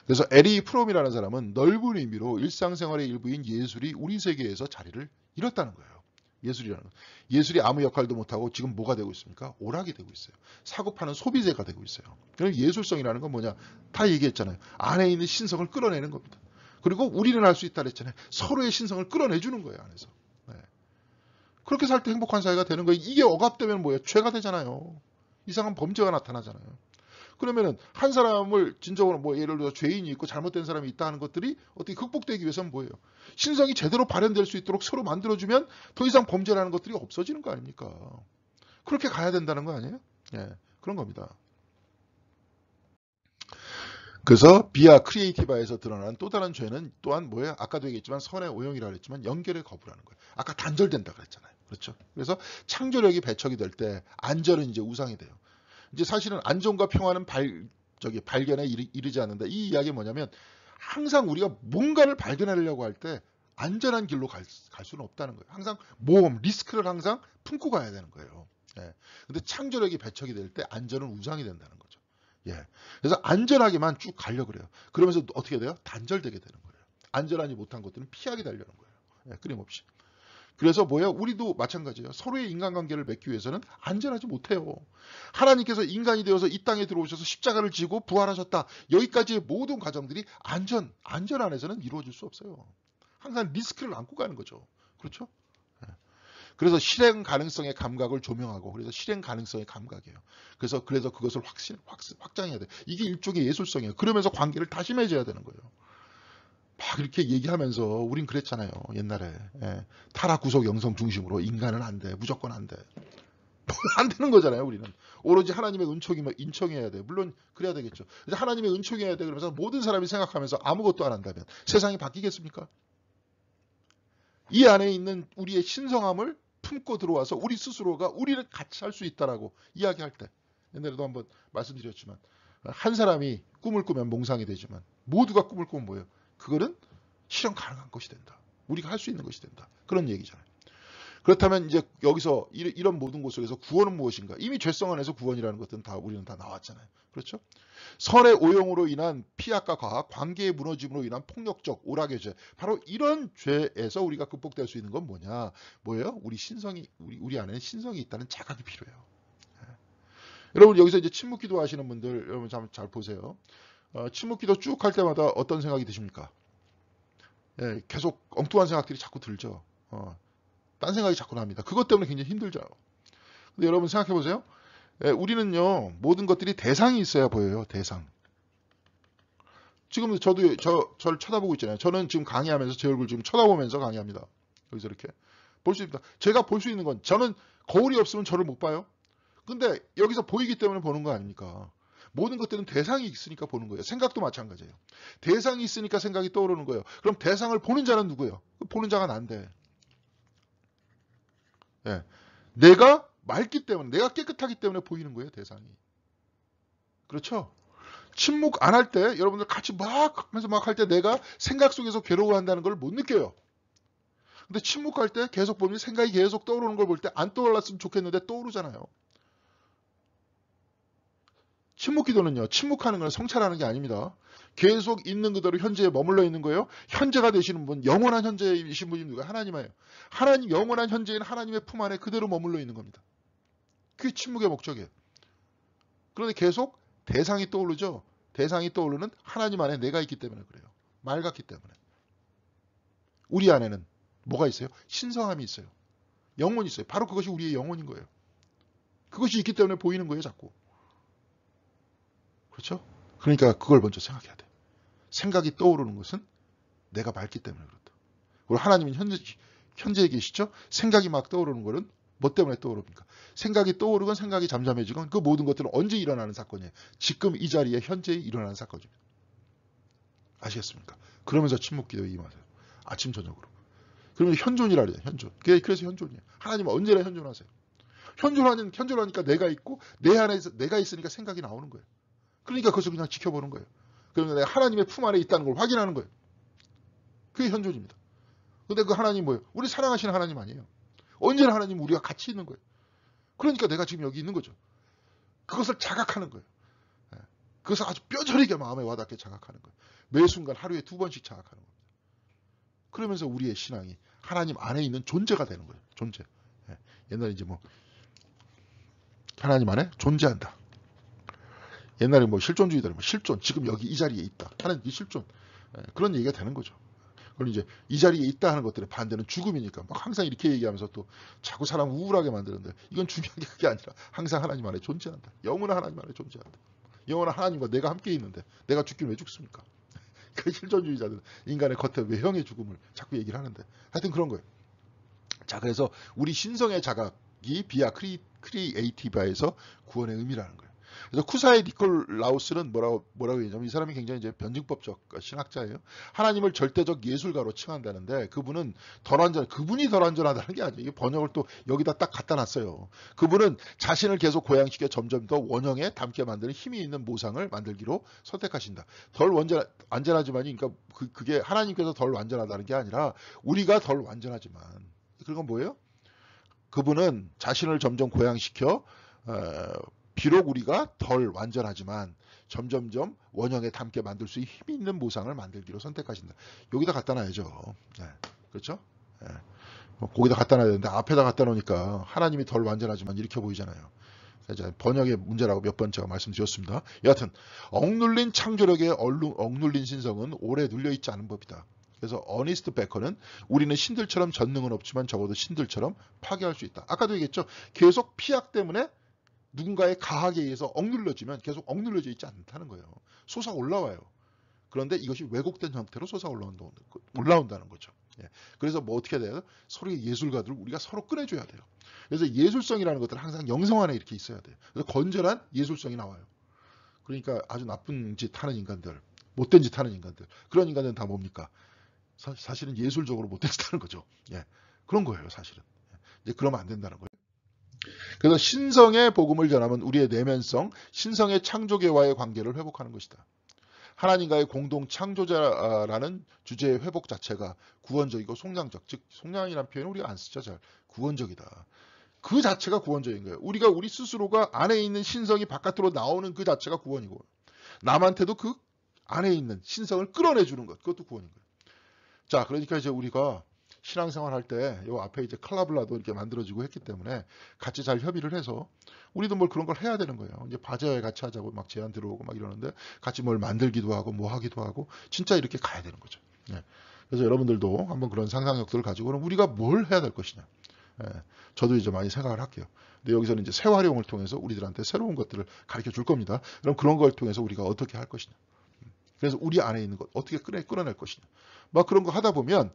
그래서 에리 프롬이라는 사람은 넓은 의미로 일상생활의 일부인 예술이 우리 세계에서 자리를 잃었다는 거예요. 예술이라는 것. 예술이 아무 역할도 못하고 지금 뭐가 되고 있습니까? 오락이 되고 있어요. 사고 파는 소비재가 되고 있어요. 그럼 예술성이라는 건 뭐냐? 다 얘기했잖아요. 안에 있는 신성을 끌어내는 겁니다. 그리고 우리는 할 수 있다 그랬잖아요. 서로의 신성을 끌어내주는 거예요. 안에서. 네. 그렇게 살 때 행복한 사회가 되는 거예요. 이게 억압되면 뭐예요? 죄가 되잖아요. 이상한 범죄가 나타나잖아요. 그러면은 한 사람을 진정으로 뭐 예를 들어 죄인이 있고 잘못된 사람이 있다 하는 것들이 어떻게 극복되기 위해서는 뭐예요? 신성이 제대로 발현될 수 있도록 서로 만들어주면 더 이상 범죄라는 것들이 없어지는 거 아닙니까? 그렇게 가야 된다는 거 아니에요? 예, 그런 겁니다. 그래서 비아 크리에이티바에서 드러나는 또 다른 죄는 또한 뭐예요? 아까도 얘기했지만 선의 오용이라고 했지만 연결의 거부라는 거예요. 아까 단절된다 그랬잖아요. 그렇죠? 그래서 창조력이 배척이 될 때 안절은 이제 우상이 돼요. 이제 사실은 안정과 평화는 발견에 이르지 않는다. 이 이야기는 뭐냐면 항상 우리가 뭔가를 발견하려고 할 때 안전한 길로 갈 수는 없다는 거예요. 항상 모험, 리스크를 항상 품고 가야 되는 거예요. 예. 근데 창조력이 배척이 될 때 안전은 우상이 된다는 거죠. 예. 그래서 안전하게만 쭉 가려고 그래요. 그러면서 어떻게 돼요? 단절되게 되는 거예요. 안전하지 못한 것들은 피하게 되려는 거예요. 예, 끊임없이. 그래서 뭐예요? 우리도 마찬가지예요. 서로의 인간관계를 맺기 위해서는 안전하지 못해요. 하나님께서 인간이 되어서 이 땅에 들어오셔서 십자가를 지고 부활하셨다. 여기까지의 모든 과정들이 안전 안에서는 이루어질 수 없어요. 항상 리스크를 안고 가는 거죠. 그렇죠? 그래서 실행 가능성의 감각을 조명하고 그래서 실행 가능성의 감각이에요. 그래서 그것을 확장해야 돼. 이게 일종의 예술성이에요. 그러면서 관계를 다시 맺어야 되는 거예요. 막 이렇게 얘기하면서 우린 그랬잖아요. 옛날에. 예. 타락 구속 영성 중심으로 인간은 안 돼. 무조건 안 돼. 안 되는 거잖아요. 우리는. 오로지 하나님의 은총이면 인청해야 돼. 물론 그래야 되겠죠. 하나님의 은총해야 돼. 그러면서 모든 사람이 생각하면서 아무것도 안 한다면 세상이 바뀌겠습니까? 이 안에 있는 우리의 신성함을 품고 들어와서 우리 스스로가 우리를 같이 할 수 있다라고 이야기할 때 옛날에도 한번 말씀드렸지만 한 사람이 꿈을 꾸면 몽상이 되지만 모두가 꿈을 꾸면 뭐예요? 그거는 실현 가능한 것이 된다. 우리가 할 수 있는 것이 된다. 그런 얘기잖아요. 그렇다면 이제 여기서 이런 모든 곳 속에서 구원은 무엇인가? 이미 죄성 안에서 구원이라는 것들은 다 우리는 다 나왔잖아요. 그렇죠? 선의 오용으로 인한 피약과 과학, 관계의 무너짐으로 인한 폭력적 오락의 죄. 바로 이런 죄에서 우리가 극복될 수 있는 건 뭐냐? 뭐예요? 우리 안에 신성이 있다는 자각이 필요해요. 여러분 여기서 이제 침묵기도 하시는 분들 여러분 잘 보세요. 침묵기도 쭉 할 때마다 어떤 생각이 드십니까? 예, 계속 엉뚱한 생각들이 자꾸 들죠. 딴 생각이 자꾸 납니다. 그것 때문에 굉장히 힘들죠. 근데 여러분 생각해 보세요. 예, 우리는요 모든 것들이 대상이 있어야 보여요. 대상. 지금 저를 쳐다보고 있잖아요. 저는 지금 강의하면서 제 얼굴 지금 쳐다보면서 강의합니다. 여기서 이렇게 볼 수 있다. 제가 볼 수 있는 건 저는 거울이 없으면 저를 못 봐요. 근데 여기서 보이기 때문에 보는 거 아닙니까? 모든 것들은 대상이 있으니까 보는 거예요. 생각도 마찬가지예요. 대상이 있으니까 생각이 떠오르는 거예요. 그럼 대상을 보는 자는 누구예요? 보는 자가 난데. 예. 내가 맑기 때문에, 내가 깨끗하기 때문에 보이는 거예요, 대상이. 그렇죠? 침묵 안 할 때, 여러분들 같이 막 하면서 막 할 때 내가 생각 속에서 괴로워한다는 걸 못 느껴요. 근데 침묵할 때 계속 보면 생각이 계속 떠오르는 걸 볼 때 안 떠올랐으면 좋겠는데 떠오르잖아요. 침묵 기도는요, 침묵하는 건 성찰하는 게 아닙니다. 계속 있는 그대로 현재에 머물러 있는 거예요. 현재가 되시는 분, 영원한 현재이신 분이 누가? 하나님이에요. 하나님, 영원한 현재인 하나님의 품 안에 그대로 머물러 있는 겁니다. 그게 침묵의 목적이에요. 그런데 계속 대상이 떠오르죠. 대상이 떠오르는 하나님 안에 내가 있기 때문에 그래요. 맑았기 때문에. 우리 안에는 뭐가 있어요? 신성함이 있어요. 영혼이 있어요. 바로 그것이 우리의 영혼인 거예요. 그것이 있기 때문에 보이는 거예요, 자꾸. 그렇죠? 그러니까 그걸 먼저 생각해야 돼. 생각이 떠오르는 것은 내가 맑기 때문에 그렇다. 그리고 하나님은 현재에 계시죠? 생각이 막 떠오르는 것은 뭐 때문에 떠오릅니까? 생각이 떠오르건 생각이 잠잠해지건 그 모든 것들은 언제 일어나는 사건이에요? 지금 이 자리에 현재에 일어나는 사건입니다. 아시겠습니까? 그러면서 침묵기도에 임하세요. 아침 저녁으로. 그러면 현존이라 그래요. 현존. 그래서 현존이에요. 하나님은 언제나 현존하세요. 현존하니까 내가 있고 내 안에서 내가 있으니까 생각이 나오는 거예요. 그러니까 그것을 그냥 지켜보는 거예요. 그러면 내가 하나님의 품 안에 있다는 걸 확인하는 거예요. 그게 현존입니다. 근데 그 하나님 뭐예요? 우리 사랑하시는 하나님 아니에요. 언제나 하나님 우리가 같이 있는 거예요. 그러니까 내가 지금 여기 있는 거죠. 그것을 자각하는 거예요. 그것을 아주 뼈저리게 마음에 와닿게 자각하는 거예요. 매 순간 하루에 2번씩 자각하는 겁니다. 그러면서 우리의 신앙이 하나님 안에 있는 존재가 되는 거예요. 존재. 옛날에 이제 뭐 하나님 안에 존재한다. 옛날에 뭐 실존주의자들 실존 지금 여기 이 자리에 있다 하는 이 실존 그런 얘기가 되는 거죠. 그럼 이제 이 자리에 있다 하는 것들의 반대는 죽음이니까 막 항상 이렇게 얘기하면서 또 자꾸 사람 우울하게 만드는데 이건 중요한 게 그게 아니라 항상 하나님 안에 존재한다. 영원한 하나님 안에 존재한다. 영원한 하나님과 내가 함께 있는데 내가 죽긴 왜 죽습니까? 그 실존주의자들은 인간의 겉에 외형의 죽음을 자꾸 얘기를 하는데 하여튼 그런 거예요. 자, 그래서 우리 신성의 자각이 비아 크리에이티바에서 구원의 의미라는 거예요. 그래서 쿠사의 니콜라우스는 뭐라고 얘기하냐면 이 사람이 굉장히 이제 변증법적 신학자예요. 하나님을 절대적 예술가로 칭한다는데 그분이 덜 완전하다는 게 아니에요. 이게 번역을 또 여기다 딱 갖다 놨어요. 그분은 자신을 계속 고양시켜 점점 더 원형에 담게 만드는 힘이 있는 모상을 만들기로 선택하신다. 덜 완전하지만이 그러니까 그게 하나님께서 덜 완전하다는 게 아니라 우리가 덜 완전하지만 그건 뭐예요? 그분은 자신을 점점 고양시켜 비록 우리가 덜 완전하지만 점점점 원형에 담게 만들 수 있는 힘이 있는 모상을 만들기로 선택하신다. 여기다 갖다 놔야죠. 네. 그렇죠? 네. 거기다 갖다 놔야 되는데 앞에다 갖다 놓으니까 하나님이 덜 완전하지만 이렇게 보이잖아요. 이제 번역의 문제라고 몇 번 제가 말씀드렸습니다. 여하튼 억눌린 창조력에 억눌린 신성은 오래 눌려있지 않은 법이다. 그래서 어니스트 베커는 우리는 신들처럼 전능은 없지만 적어도 신들처럼 파괴할 수 있다. 아까도 얘기했죠. 계속 피약 때문에 누군가의 가학에 의해서 억눌러지면 계속 억눌려져 있지 않다는 거예요. 솟아 올라와요. 그런데 이것이 왜곡된 형태로 솟아 올라온다는 거죠. 예. 그래서 뭐 어떻게 돼요? 서로의 예술가들을 우리가 서로 꺼내줘야 돼요. 그래서 예술성이라는 것들은 항상 영성 안에 이렇게 있어야 돼요. 그래서 건전한 예술성이 나와요. 그러니까 아주 나쁜 짓 하는 인간들, 못된 짓 하는 인간들, 그런 인간들은 다 뭡니까? 사실은 예술적으로 못된 짓 하는 거죠. 예. 그런 거예요, 사실은. 이제 그러면 안 된다는 거예요. 그래서 신성의 복음을 전하면 우리의 내면성, 신성의 창조계와의 관계를 회복하는 것이다. 하나님과의 공동 창조자라는 주제의 회복 자체가 구원적이고 속량적, 즉 속량이라는 표현을 우리가 안 쓰죠. 잘 구원적이다. 그 자체가 구원적인 거예요. 우리 스스로가 안에 있는 신성이 바깥으로 나오는 그 자체가 구원이고 남한테도 그 안에 있는 신성을 끌어내주는 것, 그것도 구원인 거예요. 자, 그러니까 이제 우리가 신앙생활 할 때 요 앞에 이제 칼라블라도 이렇게 만들어지고 했기 때문에 같이 잘 협의를 해서 우리도 뭘 그런 걸 해야 되는 거예요. 이제 바자회 같이 하자고 막 제안 들어오고 막 이러는데 같이 뭘 만들기도 하고 뭐 하기도 하고 진짜 이렇게 가야 되는 거죠. 예. 그래서 여러분들도 한번 그런 상상력들을 가지고 그럼 우리가 뭘 해야 될 것이냐. 예. 저도 이제 많이 생각을 할게요. 근데 여기서는 이제 새 활용을 통해서 우리들한테 새로운 것들을 가르쳐 줄 겁니다. 그럼 그런 걸 통해서 우리가 어떻게 할 것이냐. 그래서 우리 안에 있는 것 어떻게 끌어낼 것이냐. 막 그런 거 하다 보면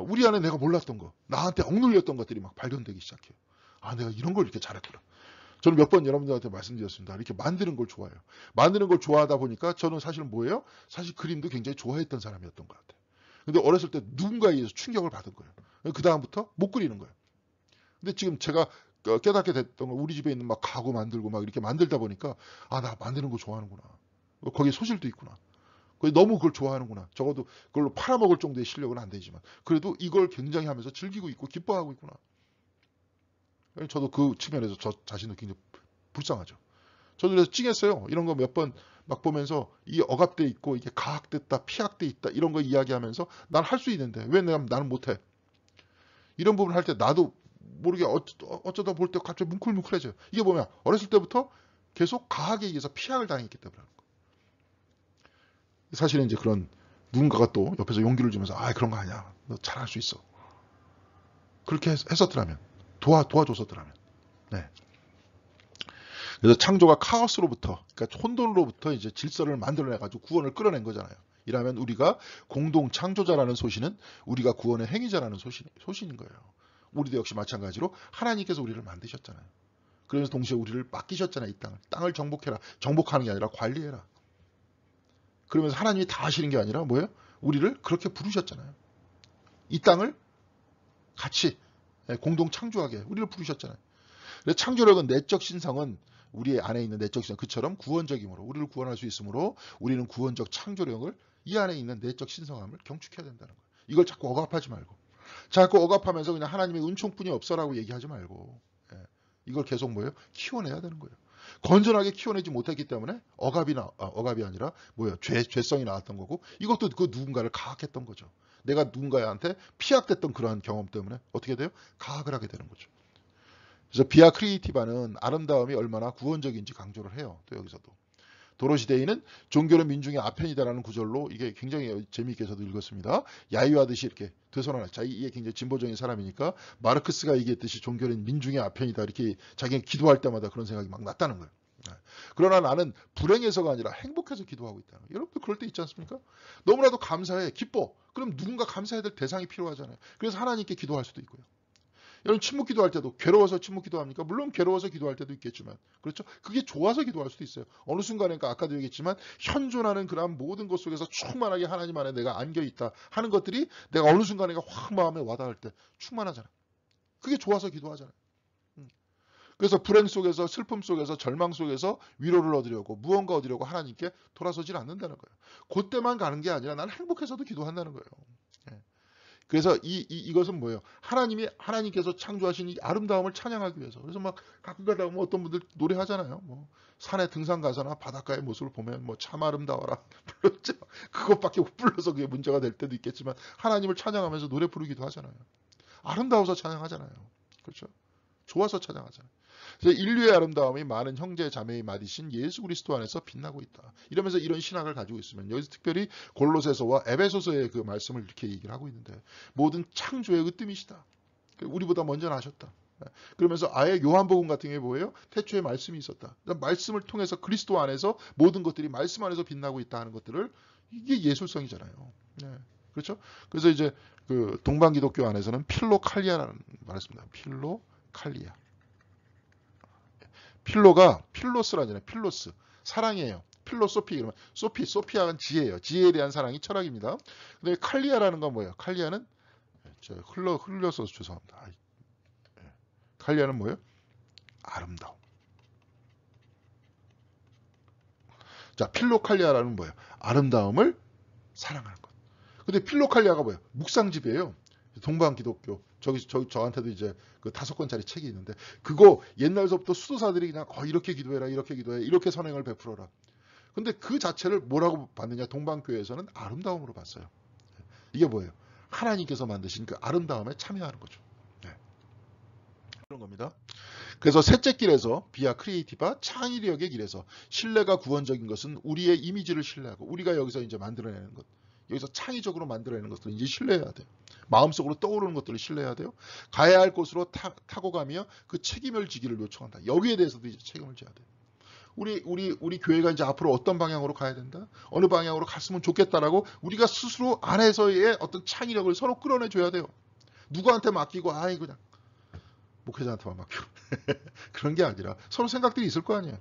우리 안에 내가 몰랐던 거, 나한테 억눌렸던 것들이 막 발견되기 시작해요. 아, 내가 이런 걸 이렇게 잘했구나. 저는 몇 번 여러분들한테 말씀드렸습니다. 이렇게 만드는 걸 좋아해요. 만드는 걸 좋아하다 보니까 저는 사실 뭐예요? 사실 그림도 굉장히 좋아했던 사람이었던 것 같아요. 근데 어렸을 때 누군가에 의해서 충격을 받은 거예요. 그 다음부터 못 그리는 거예요. 근데 지금 제가 깨닫게 됐던 건 우리 집에 있는 막 가구 만들고 막 이렇게 만들다 보니까 아, 나 만드는 거 좋아하는구나. 거기에 소질도 있구나. 너무 그걸 좋아하는구나. 적어도 그걸로 팔아먹을 정도의 실력은 안 되지만 그래도 이걸 굉장히 하면서 즐기고 있고 기뻐하고 있구나. 저도 그 측면에서 저 자신도 굉장히 불쌍하죠. 저도 그래서 찡했어요. 이런 거 몇 번 막 보면서 이게 억압돼 있고 이게 가학됐다, 피학돼 있다 이런 거 이야기하면서 난 할 수 있는데 왜 나는 못해? 이런 부분 할 때 나도 모르게 어쩌다 볼 때 갑자기 뭉클뭉클해져요. 이게 뭐냐? 어렸을 때부터 계속 가학에 의해서 피학을 당했기 때문에. 사실은 이제 그런 누군가가 또 옆에서 용기를 주면서 아, 그런 거 아니야. 너 잘할 수 있어. 그렇게 했었더라면, 도와줬었더라면. 네. 그래서 창조가 카오스로부터, 그러니까 혼돈으로부터 이제 질서를 만들어내가지고 구원을 끌어낸 거잖아요. 이라면 우리가 공동 창조자라는 소신은 우리가 구원의 행위자라는 소신인 거예요. 우리도 역시 마찬가지로 하나님께서 우리를 만드셨잖아요. 그러면서 동시에 우리를 맡기셨잖아요. 이 땅을. 땅을 정복해라. 정복하는 게 아니라 관리해라. 그러면서 하나님이 다 하시는 게 아니라 뭐예요? 우리를 그렇게 부르셨잖아요. 이 땅을 같이 공동 창조하게 우리를 부르셨잖아요. 그래서 창조력은 내적 신성은 우리 안에 있는 내적 신성 그처럼 구원적이므로 우리를 구원할 수 있으므로 우리는 구원적 창조력을 이 안에 있는 내적 신성함을 경축해야 된다는 거예요. 이걸 자꾸 억압하지 말고 자꾸 억압하면서 그냥 하나님의 은총뿐이 없어라고 얘기하지 말고 이걸 계속 뭐예요? 키워내야 되는 거예요. 건전하게 키워내지 못했기 때문에 억압이 아니라 뭐예요? 죄성이 나왔던 거고 이것도 그 누군가를 가학했던 거죠. 내가 누군가한테 피약됐던 그러한 경험 때문에 어떻게 돼요? 가학을 하게 되는 거죠. 그래서 비아 크리에이티바는 아름다움이 얼마나 구원적인지 강조를 해요. 또 여기서도. 도로시 데이는 종교는 민중의 아편이다라는 구절로 이게 굉장히 재미있게 저도 읽었습니다. 야유하듯이 이렇게 되선언할. 이게 굉장히 진보적인 사람이니까 마르크스가 얘기했듯이 종교는 민중의 아편이다. 이렇게 자기가 기도할 때마다 그런 생각이 막 났다는 거예요. 그러나 나는 불행해서가 아니라 행복해서 기도하고 있다는 거예요. 여러분도 그럴 때 있지 않습니까? 너무나도 감사해, 기뻐. 그럼 누군가 감사해야 될 대상이 필요하잖아요. 그래서 하나님께 기도할 수도 있고요. 여러분 침묵 기도할 때도 괴로워서 침묵 기도합니까? 물론 괴로워서 기도할 때도 있겠지만 그렇죠? 그게 좋아서 기도할 수도 있어요. 어느 순간에 아까도 얘기했지만 현존하는 그런 모든 것 속에서 충만하게 하나님 안에 내가 안겨있다 하는 것들이 내가 어느 순간에 확 마음에 와닿을 때 충만하잖아요. 그게 좋아서 기도하잖아요. 그래서 불행 속에서 슬픔 속에서 절망 속에서 위로를 얻으려고 무언가 얻으려고 하나님께 돌아서질 않는다는 거예요. 그때만 가는 게 아니라 나는 행복해서도 기도한다는 거예요. 그래서 이것은 뭐예요? 하나님께서 창조하신 이 아름다움을 찬양하기 위해서. 그래서 막 가끔 가다 보면 어떤 분들 노래하잖아요. 뭐 산에 등산 가서나 바닷가의 모습을 보면 뭐 참 아름다워라. 불렀죠. 그것밖에 못 불러서 그게 문제가 될 때도 있겠지만 하나님을 찬양하면서 노래 부르기도 하잖아요. 아름다워서 찬양하잖아요. 그렇죠? 좋아서 찬양하잖아요. 그래서 인류의 아름다움이 많은 형제 자매의 맏이신 예수 그리스도 안에서 빛나고 있다. 이러면서 이런 신학을 가지고 있으면 여기서 특별히 골로새서와 에베소서의 그 말씀을 이렇게 얘기를 하고 있는데 모든 창조의 으뜸이시다. 우리보다 먼저 나셨다. 그러면서 아예 요한복음 같은 게 뭐예요? 태초에 말씀이 있었다. 말씀을 통해서 그리스도 안에서 모든 것들이 말씀 안에서 빛나고 있다 하는 것들을 이게 예술성이잖아요. 네. 그렇죠? 그래서 이제 그 동방 기독교 안에서는 필로칼리아라는 말을 씁니다. 필로칼리아. 필로가 필로스라잖아요. 필로스. 사랑이에요. 필로소피 그러면 소피아는 지혜예요. 지혜에 대한 사랑이 철학입니다. 근데 칼리아라는 건 뭐예요? 칼리아는 흘려서 죄송합니다. 칼리아는 뭐예요? 아름다움. 자, 필로칼리아라는 뭐예요? 아름다움을 사랑하는 것. 근데 필로칼리아가 뭐예요? 묵상집이에요. 동방 기독교. 저한테도 이제 그 5권짜리 책이 있는데 그거 옛날서부터 수도사들이 그냥 이렇게 기도해라, 이렇게 기도해, 이렇게 선행을 베풀어라. 근데 그 자체를 뭐라고 봤느냐? 동방교회에서는 아름다움으로 봤어요. 이게 뭐예요? 하나님께서 만드신 그 아름다움에 참여하는 거죠. 네. 그런 겁니다. 그래서 셋째 길에서 비아 크리에이티바 창의력의 길에서 신뢰가 구원적인 것은 우리의 이미지를 신뢰하고 우리가 여기서 이제 만들어내는 것. 여기서 창의적으로 만들어내는 것들을 이제 신뢰해야 돼요. 마음속으로 떠오르는 것들을 신뢰해야 돼요. 가야 할 곳으로 타고 가며 그 책임을 지기를 요청한다. 여기에 대해서도 이제 책임을 져야 돼요. 우리 교회가 이제 앞으로 어떤 방향으로 가야 된다? 어느 방향으로 갔으면 좋겠다라고 우리가 스스로 안에서의 어떤 창의력을 서로 끌어내줘야 돼요. 누구한테 맡기고 그냥 목회자한테만 맡기고 그런 게 아니라 서로 생각들이 있을 거 아니에요.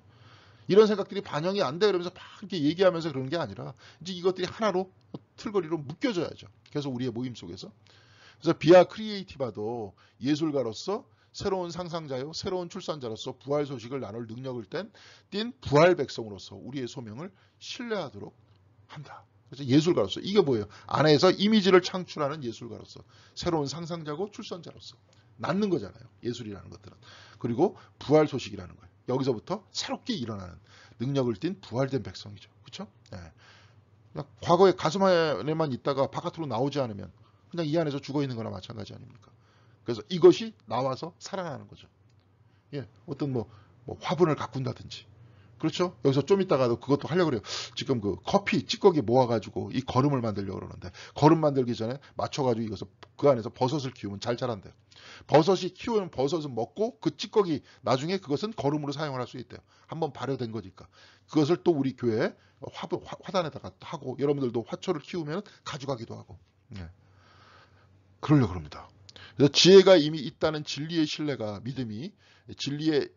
이런 생각들이 반영이 안 돼 그러면서 막 이렇게 얘기하면서 그러는 게 아니라 이제 이것들이 하나로 틀거리로 묶여져야죠. 그래서 우리의 모임 속에서. 그래서 비아 크리에이티바도 예술가로서 새로운 상상자요, 새로운 출산자로서 부활 소식을 나눌 능력을 띤 부활 백성으로서 우리의 소명을 신뢰하도록 한다. 그래서 예술가로서 이게 뭐예요? 안에서 이미지를 창출하는 예술가로서 새로운 상상자고 출산자로서 낳는 거잖아요. 예술이라는 것들은. 그리고 부활 소식이라는 거예요. 여기서부터 새롭게 일어나는 능력을 띤 부활된 백성이죠. 그렇죠? 네. 그냥 과거에 가슴 안에만 있다가 바깥으로 나오지 않으면 그냥 이 안에서 죽어 있는 거나 마찬가지 아닙니까? 그래서 이것이 나와서 살아나는 거죠. 예, 어떤 뭐 화분을 가꾼다든지. 그렇죠? 여기서 좀 이따가도 그것도 하려고 그래요. 지금 그 커피 찌꺼기 모아가지고 이 거름을 만들려고 그러는데 거름 만들기 전에 맞춰가지고 이것을 그 안에서 버섯을 키우면 잘 자란대요. 버섯이 키우는 버섯은 먹고 그 찌꺼기 나중에 그것은 거름으로 사용을 할 수 있대요. 한번 발효된 거니까. 그것을 또 우리 교회 화단에다가 하고 여러분들도 화초를 키우면 가져가기도 하고. 예. 그러려고 합니다. 그래서 지혜가 이미 있다는 진리의 신뢰가 믿음이 진리의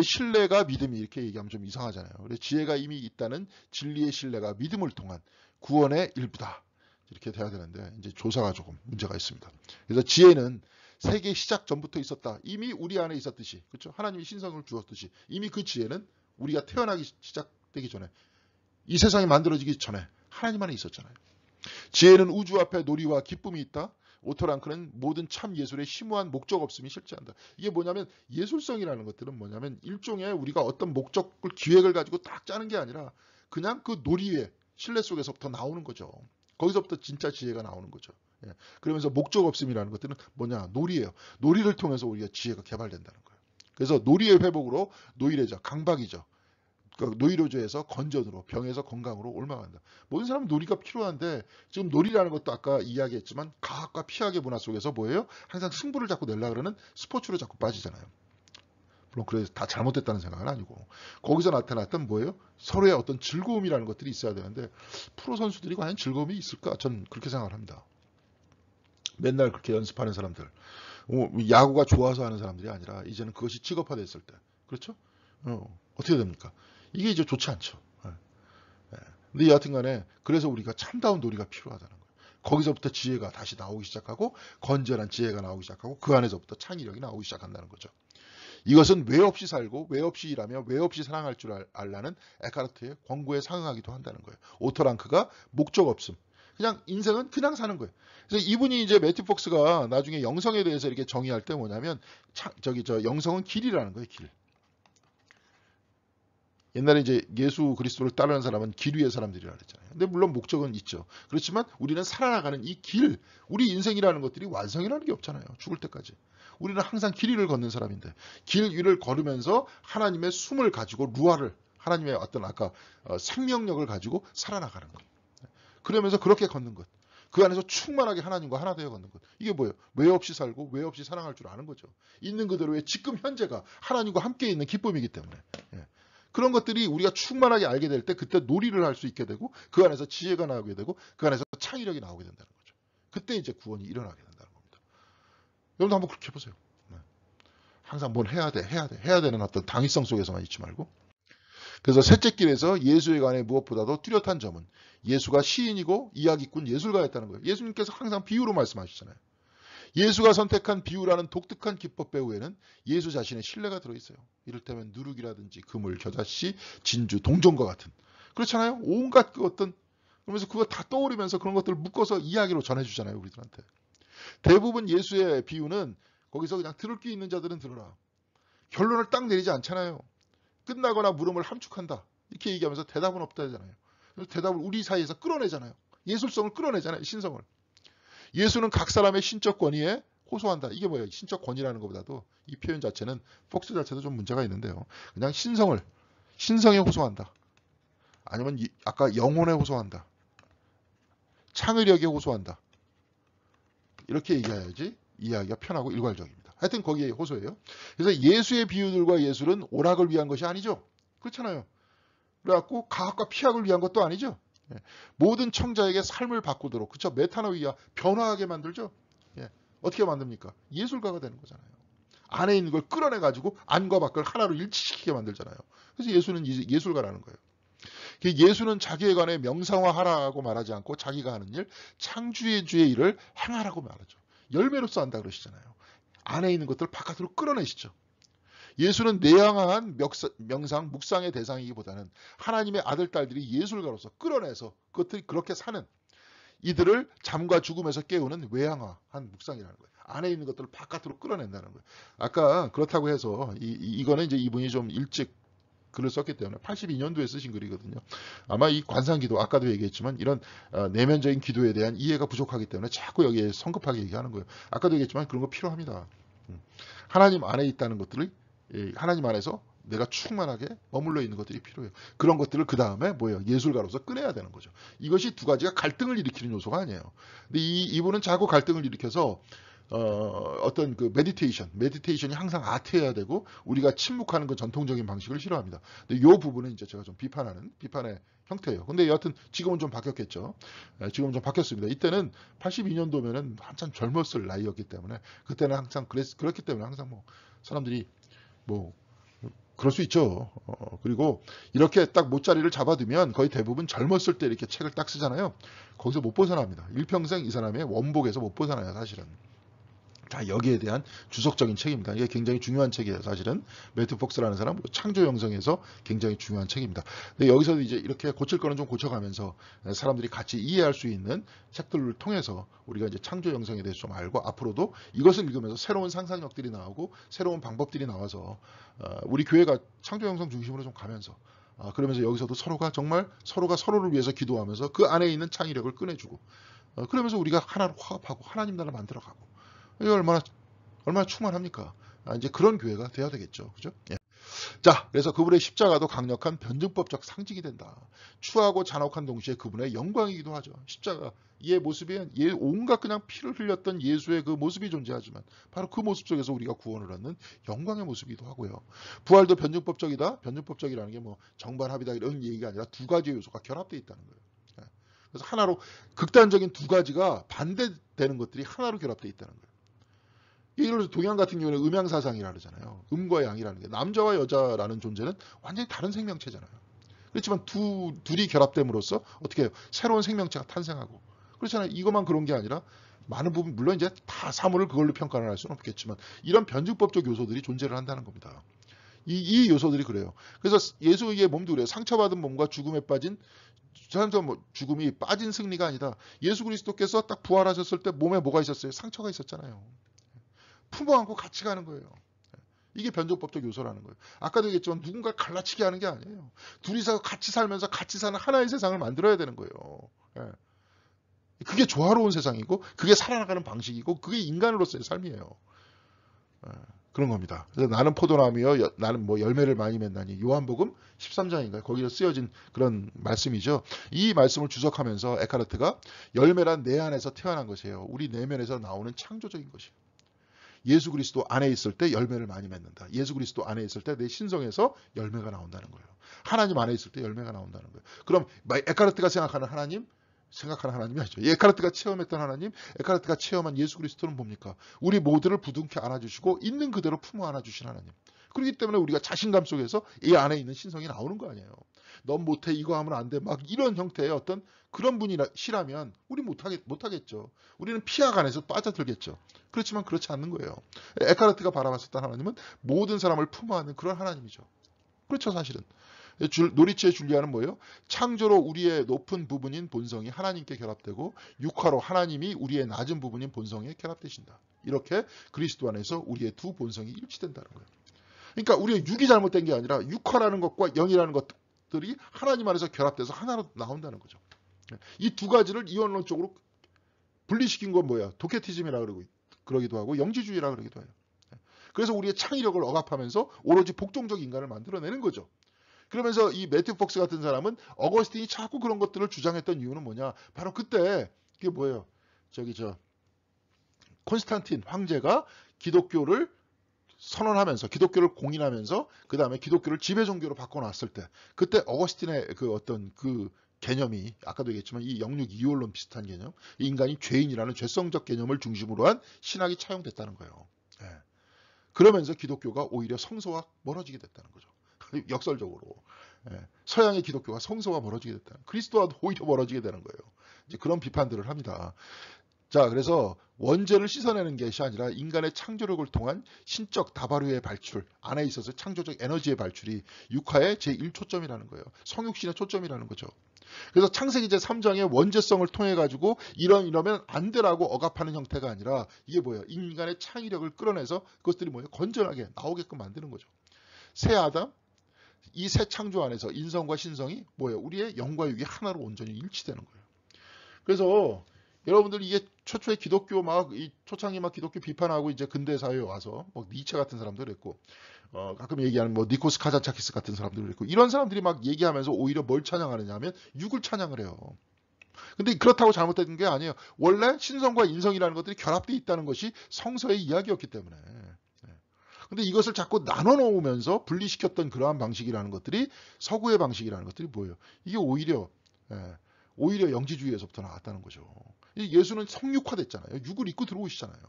신뢰가 믿음이 이렇게 얘기하면 좀 이상하잖아요. 그래서 지혜가 이미 있다는 진리의 신뢰가 믿음을 통한 구원의 일부다. 이렇게 돼야 되는데 이제 조사가 조금 문제가 있습니다. 그래서 지혜는 세계 시작 전부터 있었다. 이미 우리 안에 있었듯이, 그렇죠? 하나님이 신성을 주었듯이 이미 그 지혜는 우리가 태어나기 시작되기 전에 이 세상이 만들어지기 전에 하나님 안에 있었잖아요. 지혜는 우주 앞에 놀이와 기쁨이 있다. 오토랑크는 모든 참 예술의 심오한 목적 없음이 실제한다. 이게 뭐냐면 예술성이라는 것들은 뭐냐면 일종의 우리가 어떤 목적을 기획을 가지고 딱 짜는 게 아니라 그냥 그 놀이의 신뢰 속에서부터 나오는 거죠. 거기서부터 진짜 지혜가 나오는 거죠. 예. 그러면서 목적 없음이라는 것들은 뭐냐? 놀이예요. 놀이를 통해서 우리가 지혜가 개발된다는 거예요. 그래서 놀이의 회복으로 노이레자, 강박이죠. 노이로제에서 건전으로, 병에서 건강으로 옮아간다. 모든 사람은 놀이가 필요한데 지금 놀이라는 것도 아까 이야기했지만 과학과 피학의 문화 속에서 뭐예요? 항상 승부를 자꾸 내려고 그러는 스포츠로 자꾸 빠지잖아요. 물론 그래서 다 잘못됐다는 생각은 아니고 거기서 나타났던 뭐예요? 서로의 어떤 즐거움이라는 것들이 있어야 되는데 프로 선수들이 과연 즐거움이 있을까? 저는 그렇게 생각을 합니다. 맨날 그렇게 연습하는 사람들, 야구가 좋아서 하는 사람들이 아니라 이제는 그것이 직업화됐을 때, 그렇죠? 어떻게 됩니까? 이게 이제 좋지 않죠. 예. 예. 근데 여하튼간에 그래서 우리가 참다운 놀이가 필요하다는 거예요. 거기서부터 지혜가 다시 나오기 시작하고 건전한 지혜가 나오기 시작하고 그 안에서부터 창의력이 나오기 시작한다는 거죠. 이것은 왜 없이 살고 왜 없이 일하며 왜 없이 사랑할 줄 알라는 에카르트의 권고에 상응하기도 한다는 거예요. 오토랑크가 목적 없음. 그냥 인생은 그냥 사는 거예요. 그래서 이분이 이제 매튜 폭스가 나중에 영성에 대해서 이렇게 정의할 때 뭐냐면 영성은 길이라는 거예요. 길. 옛날에 이제 예수 그리스도를 따르는 사람은 길 위의 사람들이라 그랬잖아요. 근데 물론 목적은 있죠. 그렇지만 우리는 살아나가는 이 길, 우리 인생이라는 것들이 완성이라는 게 없잖아요. 죽을 때까지. 우리는 항상 길 위를 걷는 사람인데 길 위를 걸으면서 하나님의 숨을 가지고 루아를 하나님의 어떤 아까 생명력을 가지고 살아나가는 것. 그러면서 그렇게 걷는 것. 그 안에서 충만하게 하나님과 하나 되어 걷는 것. 이게 뭐예요? 왜 없이 살고 왜 없이 사랑할 줄 아는 거죠. 있는 그대로의 지금 현재가 하나님과 함께 있는 기쁨이기 때문에. 예. 그런 것들이 우리가 충만하게 알게 될 때 그때 놀이를 할 수 있게 되고 그 안에서 지혜가 나오게 되고 그 안에서 창의력이 나오게 된다는 거죠. 그때 이제 구원이 일어나게 된다는 겁니다. 여러분도 한번 그렇게 해보세요. 네. 항상 뭘 해야 되는 어떤 당위성 속에서만 있지 말고. 그래서 셋째 길에서 예수에 관해 무엇보다도 뚜렷한 점은 예수가 시인이고 이야기꾼 예술가였다는 거예요. 예수님께서 항상 비유로 말씀하시잖아요. 예수가 선택한 비유라는 독특한 기법 배우에는 예수 자신의 신뢰가 들어있어요. 이를테면 누룩이라든지 그물, 겨자씨, 진주, 동전과 같은. 그렇잖아요. 온갖 그 어떤 그러면서 그거 다 떠오르면서 그런 것들을 묶어서 이야기로 전해주잖아요. 우리들한테. 대부분 예수의 비유는 거기서 그냥 들을 게 있는 자들은 들으라. 결론을 딱 내리지 않잖아요. 끝나거나 물음을 함축한다. 이렇게 얘기하면서 대답은 없다잖아요. 그래서 대답을 우리 사이에서 끌어내잖아요. 예술성을 끌어내잖아요. 신성을. 예수는 각 사람의 신적 권위에 호소한다. 이게 뭐예요? 신적 권위라는 것보다도 이 표현 자체는 폭스 자체도 좀 문제가 있는데요. 그냥 신성에 호소한다. 아니면 아까 영혼에 호소한다. 창의력에 호소한다. 이렇게 얘기해야지 이해하기가 편하고 일괄적입니다. 하여튼 거기에 호소해요. 그래서 예수의 비유들과 예술은 오락을 위한 것이 아니죠. 그렇잖아요. 그래갖고 과학과 피학을 위한 것도 아니죠. 예. 모든 청자에게 삶을 바꾸도록 그렇죠. 메타노이아 변화하게 만들죠. 예. 어떻게 만듭니까? 예술가가 되는 거잖아요. 안에 있는 걸 끌어내가지고 안과 밖을 하나로 일치시키게 만들잖아요. 그래서 예수는 예술가라는 거예요. 예수는 자기에 관해 명상화하라고 말하지 않고 자기가 하는 일, 창조의 주의 일을 행하라고 말하죠. 열매로서 한다 그러시잖아요. 안에 있는 것들을 바깥으로 끌어내시죠. 예수는 내향한 명상, 묵상의 대상이기보다는 하나님의 아들, 딸들이 예술가로서 끌어내서 그것들이 그렇게 사는 이들을 잠과 죽음에서 깨우는 외향화한 묵상이라는 거예요. 안에 있는 것들을 바깥으로 끌어낸다는 거예요. 아까 그렇다고 해서 이거는 이제 이분이 좀 일찍 글을 썼기 때문에 82년도에 쓰신 글이거든요. 아마 이 관상기도 아까도 얘기했지만 이런 내면적인 기도에 대한 이해가 부족하기 때문에 자꾸 여기에 성급하게 얘기하는 거예요. 아까도 얘기했지만 그런 거 필요합니다. 하나님 안에 있다는 것들을 하나님 안에서 내가 충만하게 머물러 있는 것들이 필요해요. 그런 것들을 그 다음에 뭐예요? 예술가로서 꺼내야 되는 거죠. 이것이 두 가지가 갈등을 일으키는 요소가 아니에요. 근데 이분은 자꾸 갈등을 일으켜서 어떤 그 메디테이션이 항상 아트해야 되고 우리가 침묵하는 그 전통적인 방식을 싫어합니다. 근데 이 부분은 이제 제가 좀 비판의 형태예요. 근데 여하튼 지금은 좀 바뀌었겠죠. 지금은 좀 바뀌었습니다. 이때는 82년도면은 한참 젊었을 나이였기 때문에 그때는 항상 그렇기 때문에 항상 뭐 사람들이 뭐 그럴 수 있죠. 그리고 이렇게 딱 못자리를 잡아두면 거의 대부분 젊었을 때 이렇게 책을 딱 쓰잖아요. 거기서 못 벗어납니다. 일평생 이 사람의 원복에서 못 벗어나요, 사실은. 자, 여기에 대한 주석적인 책입니다. 이게 굉장히 중요한 책이에요, 사실은. 매튜 폭스라는 사람, 창조 영성에서 굉장히 중요한 책입니다. 근데 여기서도 이제 이렇게 고칠 거는 좀 고쳐가면서 사람들이 같이 이해할 수 있는 책들을 통해서 우리가 이제 창조 영성에 대해서 좀 알고 앞으로도 이것을 읽으면서 새로운 상상력들이 나오고 새로운 방법들이 나와서 우리 교회가 창조 영성 중심으로 좀 가면서 그러면서 여기서도 서로가 서로를 위해서 기도하면서 그 안에 있는 창의력을 꺼내주고 그러면서 우리가 하나로 화합하고 하나님 나라 만들어가고 이게 얼마나 충만합니까? 이제 그런 교회가 돼야 되겠죠. 그죠? 예. 자, 그래서 그분의 십자가도 강력한 변증법적 상징이 된다. 추하고 잔혹한 동시에 그분의 영광이기도 하죠. 십자가, 이의 모습에 온갖 그냥 피를 흘렸던 예수의 그 모습이 존재하지만 바로 그 모습 속에서 우리가 구원을 얻는 영광의 모습이기도 하고요. 부활도 변증법적이다. 변증법적이라는 게 뭐 정반합이다 이런 얘기가 아니라 두 가지의 요소가 결합되어 있다는 거예요. 예. 그래서 하나로 극단적인 두 가지가 반대되는 것들이 하나로 결합되어 있다는 거예요. 예를 들어서 동양 같은 경우는 음양사상이라 그러잖아요. 음과 양이라는 게 남자와 여자라는 존재는 완전히 다른 생명체잖아요. 그렇지만 둘이 결합됨으로써 어떻게 해요? 새로운 생명체가 탄생하고 그렇잖아요. 이것만 그런 게 아니라 많은 부분 물론 이제 다 사물을 그걸로 평가를 할 수는 없겠지만 이런 변증법적 요소들이 존재를 한다는 겁니다. 이 요소들이 그래요. 그래서 예수의 몸도 그래요. 상처받은 몸과 죽음이 빠진 승리가 아니다. 예수 그리스도께서 딱 부활하셨을 때 몸에 뭐가 있었어요? 상처가 있었잖아요. 품어 안고 같이 가는 거예요. 이게 변증법적 요소라는 거예요. 아까도 얘기했지만 누군가를 갈라치게 하는 게 아니에요. 둘이서 같이 살면서 같이 사는 하나의 세상을 만들어야 되는 거예요. 예. 그게 조화로운 세상이고 그게 살아나가는 방식이고 그게 인간으로서의 삶이에요. 예. 그런 겁니다. 그래서 나는 포도나무여 나는 뭐 열매를 많이 맺나니 요한복음 13장인가요? 거기서 쓰여진 그런 말씀이죠. 이 말씀을 주석하면서 에카르트가 열매란 내 안에서 태어난 것이에요. 우리 내면에서 나오는 창조적인 것이에요. 예수 그리스도 안에 있을 때 열매를 많이 맺는다. 예수 그리스도 안에 있을 때 내 신성에서 열매가 나온다는 거예요. 하나님 안에 있을 때 열매가 나온다는 거예요. 그럼 에카르트가 생각하는 하나님이 아니죠. 에카르트가 체험했던 하나님, 에카르트가 체험한 예수 그리스도는 뭡니까? 우리 모두를 부둥켜 안아주시고 있는 그대로 품어 안아주신 하나님. 그렇기 때문에 우리가 자신감 속에서 이 안에 있는 신성이 나오는 거 아니에요. 넌 못해, 이거 하면 안 돼. 막 이런 형태의 어떤 그런 분이시라면 우리 못하겠죠. 우리는 피학 안에서 빠져들겠죠. 그렇지만 그렇지 않는 거예요. 에카르트가 바라봤었던 하나님은 모든 사람을 품어 안는 그런 하나님이죠. 그렇죠, 사실은. 노리치의 줄리아는 뭐예요? 창조로 우리의 높은 부분인 본성이 하나님께 결합되고 육화로 하나님이 우리의 낮은 부분인 본성에 결합되신다. 이렇게 그리스도 안에서 우리의 두 본성이 일치된다는 거예요. 그러니까 우리의 육이 잘못된 게 아니라 육화라는 것과 영이라는 것들이 하나님 안에서 결합돼서 하나로 나온다는 거죠. 이 두 가지를 이원론적으로 분리시킨 건 뭐야? 도케티즘이라고 그러기도 하고 영지주의라고 그러기도 해요. 그래서 우리의 창의력을 억압하면서 오로지 복종적 인간을 만들어내는 거죠. 그러면서 이 매튜 폭스 같은 사람은 어거스틴이 자꾸 그런 것들을 주장했던 이유는 뭐냐? 바로 그때 그게 뭐예요? 콘스탄틴 황제가 기독교를 선언하면서 기독교를 공인하면서 그 다음에 기독교를 지배 종교로 바꿔놨을 때 그때 어거스틴의 그 어떤 그 개념이 아까도 얘기했지만 이 영육 이원론 비슷한 개념, 이 인간이 죄인이라는 죄성적 개념을 중심으로 한 신학이 차용됐다는 거예요. 예. 그러면서 기독교가 오히려 성서와 멀어지게 됐다는 거죠. 역설적으로. 예. 서양의 기독교가 성서와 멀어지게 됐다. 그리스도와 오히려 멀어지게 되는 거예요. 이제 그런 비판들을 합니다. 자, 그래서 원죄를 씻어내는 것이 아니라 인간의 창조력을 통한 신적 다발효의 발출, 안에 있어서 창조적 에너지의 발출이 육화의 제1초점이라는 거예요. 성육신의 초점이라는 거죠. 그래서 창세기 제3장의 원죄성을 통해 가지고 이러면 안 되라고 억압하는 형태가 아니라 이게 뭐예요? 인간의 창의력을 끌어내서 그것들이 뭐예요? 건전하게 나오게끔 만드는 거죠. 새 아담, 이 새 창조 안에서 인성과 신성이 뭐예요? 우리의 영과 육이 하나로 온전히 일치되는 거예요. 그래서 여러분들 이게 최초의 기독교 이 초창기 기독교 비판하고 이제 근대 사회에 와서 니체 같은 사람도 그랬고, 가끔 얘기하는 니코스 카자차키스 같은 사람도 그랬고, 이런 사람들이 막 얘기하면서 오히려 뭘 찬양하느냐 하면 육을 찬양을 해요. 근데 그렇다고 잘못된 게 아니에요. 원래 신성과 인성이라는 것들이 결합되어 있다는 것이 성서의 이야기였기 때문에. 근데 이것을 자꾸 나눠 놓으면서 분리시켰던 그러한 방식이라는 것들이 서구의 방식이라는 것들이 뭐예요? 이게 오히려 영지주의에서부터 나왔다는 거죠. 예수는 성육화됐잖아요. 육을 입고 들어오시잖아요.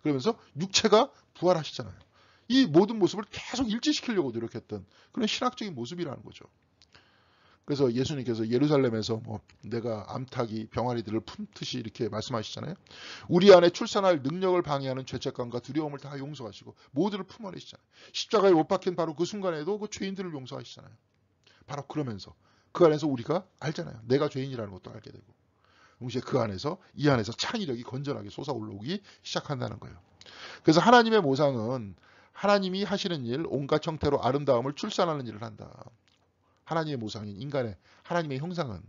그러면서 육체가 부활하시잖아요. 이 모든 모습을 계속 일치시키려고 노력했던 그런 신학적인 모습이라는 거죠. 그래서 예수님께서 예루살렘에서 내가 암탉이 병아리들을 품듯이 이렇게 말씀하시잖아요. 우리 안에 출산할 능력을 방해하는 죄책감과 두려움을 다 용서하시고 모두를 품어내시잖아요. 십자가에 못 박힌 바로 그 순간에도 그 죄인들을 용서하시잖아요. 바로 그러면서 그 안에서 우리가 알잖아요. 내가 죄인이라는 것도 알게 되고, 동시에 이 안에서 창의력이 건전하게 솟아올라오기 시작한다는 거예요. 그래서 하나님의 모상은 하나님이 하시는 일, 온갖 형태로 아름다움을 출산하는 일을 한다. 하나님의 모상인 하나님의 형상은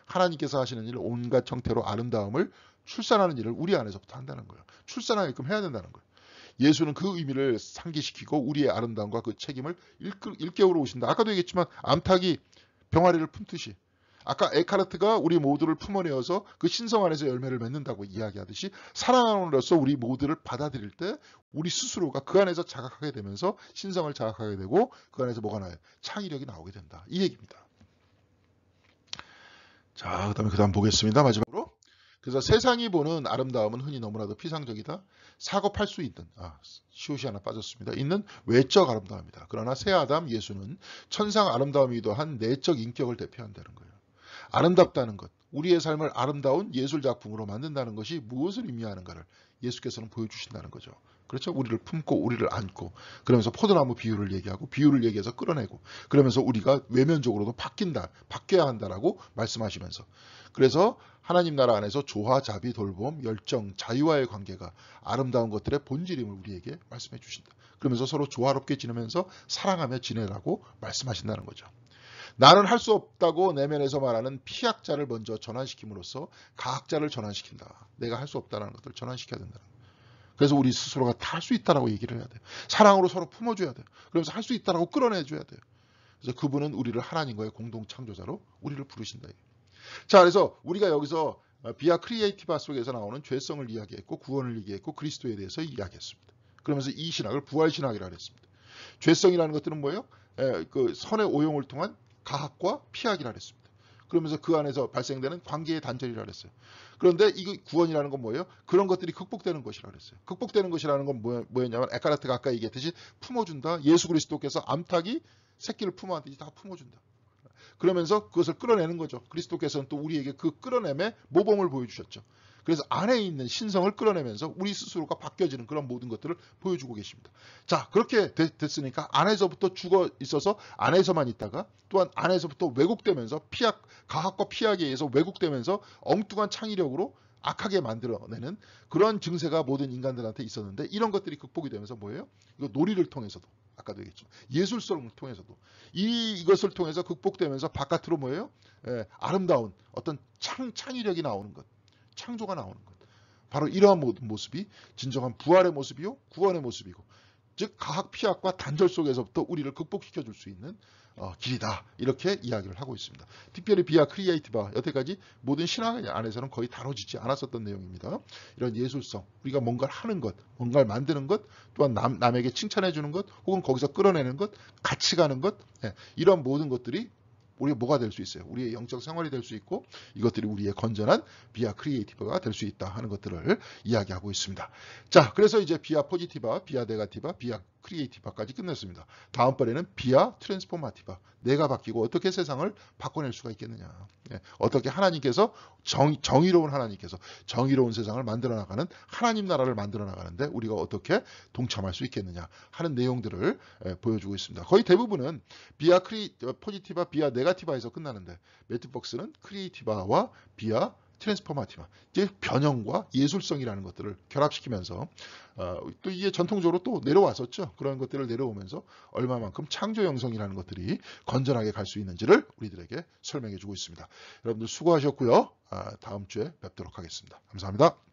하나님께서 하시는 일, 온갖 형태로 아름다움을 출산하는 일을 우리 안에서부터 한다는 거예요. 출산하게끔 해야 된다는 거예요. 예수는 그 의미를 상기시키고 우리의 아름다움과 그 책임을 일깨우러 오신다. 아까도 얘기했지만 암탉이 병아리를 품듯이, 아까 에카르트가 우리 모두를 품어내어서 그 신성 안에서 열매를 맺는다고 이야기하듯이, 사랑함으로써 우리 모두를 받아들일 때 우리 스스로가 그 안에서 자각하게 되면서 신성을 자각하게 되고 그 안에서 뭐가 나요? 창의력이 나오게 된다. 이 얘기입니다. 자, 그 다음 보겠습니다. 마지막으로. 그래서 세상이 보는 아름다움은 흔히 너무나도 피상적이다. 사고팔 수 있는, 시옷이 하나 빠졌습니다. 있는 외적 아름다움이다. 그러나 새 아담 예수는 천상 아름다움이기도 한 내적 인격을 대표한다는 거예요. 아름답다는 것, 우리의 삶을 아름다운 예술작품으로 만든다는 것이 무엇을 의미하는가를 예수께서는 보여주신다는 거죠. 그렇죠? 우리를 품고 우리를 안고, 그러면서 포도나무 비유를 얘기하고 비유를 얘기해서 끌어내고, 그러면서 우리가 외면적으로도 바뀌어야 한다라고 말씀하시면서, 그래서 하나님 나라 안에서 조화, 자비, 돌봄, 열정, 자유와의 관계가 아름다운 것들의 본질임을 우리에게 말씀해 주신다. 그러면서 서로 조화롭게 지내면서 사랑하며 지내라고 말씀하신다는 거죠. 나는 할 수 없다고 내면에서 말하는 피학자를 먼저 전환시킴으로써 가학자를 전환시킨다. 내가 할 수 없다는 것들을 전환시켜야 된다. 그래서 우리 스스로가 다 할 수 있다라고 얘기를 해야 돼요. 사랑으로 서로 품어줘야 돼요. 그러면서 할 수 있다라고 끌어내줘야 돼요. 그래서 그분은 우리를 하나님과의 공동 창조자로 우리를 부르신다. 자, 그래서 우리가 여기서 비아 크리에이티바 속에서 나오는 죄성을 이야기했고, 구원을 얘기했고, 그리스도에 대해서 이야기했습니다. 그러면서 이 신학을 부활신학이라고 했습니다. 죄성이라는 것들은 뭐예요? 그 선의 오용을 통한 가학과 피학이라고 했습니다. 그러면서 그 안에서 발생되는 관계의 단절이라고 했어요. 그런데 이 구원이라는 건 뭐예요? 그런 것들이 극복되는 것이라고 했어요. 극복되는 것이라는 건 뭐였냐면, 에카르트가 아까 얘기했듯이 품어준다. 예수 그리스도께서 암탉이 새끼를 품어안듯이 다 품어준다. 그러면서 그것을 끌어내는 거죠. 그리스도께서는 또 우리에게 그 끌어냄의 모범을 보여주셨죠. 그래서 안에 있는 신성을 끌어내면서 우리 스스로가 바뀌어지는 그런 모든 것들을 보여주고 계십니다. 자, 그렇게 됐으니까 안에서부터 죽어 있어서 안에서만 있다가, 또한 안에서부터 왜곡되면서 가학과 피학에 의해서 왜곡되면서 엉뚱한 창의력으로 악하게 만들어내는 그런 증세가 모든 인간들한테 있었는데, 이런 것들이 극복이 되면서 뭐예요? 이거 놀이를 통해서도, 아까도 얘기했죠. 예술성을 통해서도 이것을 통해서 극복되면서 바깥으로 뭐예요? 아름다운 어떤 창의력이 나오는 것, 창조가 나오는 것. 바로 이러한 모든 모습이 진정한 부활의 모습이요, 구원의 모습이고, 즉 가학 피학과 단절 속에서부터 우리를 극복시켜 줄 수 있는 길이다. 이렇게 이야기를 하고 있습니다. 특별히 비아 크리에이티바, 여태까지 모든 신학 안에서는 거의 다뤄지지 않았었던 내용입니다. 이런 예술성, 우리가 뭔가를 하는 것, 뭔가를 만드는 것, 또한 남에게 칭찬해 주는 것, 혹은 거기서 끌어내는 것, 같이 가는 것, 이런 모든 것들이 우리가 뭐가 될 수 있어요? 우리의 영적 생활이 될 수 있고 이것들이 우리의 건전한 비아 크리에이티브가 될 수 있다 하는 것들을 이야기하고 있습니다. 자, 그래서 이제 비아 포지티바, 비아 네가티바, 비아 크리에이티바까지 끝냈습니다. 다음번에는 비아 트랜스포마티바. 내가 바뀌고 어떻게 세상을 바꿔낼 수가 있겠느냐. 어떻게 하나님께서 정의로운 하나님께서 정의로운 세상을 만들어 나가는 하나님 나라를 만들어 나가는데 우리가 어떻게 동참할 수 있겠느냐 하는 내용들을 보여주고 있습니다. 거의 대부분은 비아 포지티바, 비아 네가티바에서 끝나는데 매튜 폭스는 크리에이티바와 비아 트랜스포마티바, 이제 변형과 예술성이라는 것들을 결합시키면서 또 이게 전통적으로 또 내려왔었죠. 그런 것들을 내려오면서 얼마만큼 창조 영성이라는 것들이 건전하게 갈 수 있는지를 우리들에게 설명해 주고 있습니다. 여러분들 수고하셨고요. 다음 주에 뵙도록 하겠습니다. 감사합니다.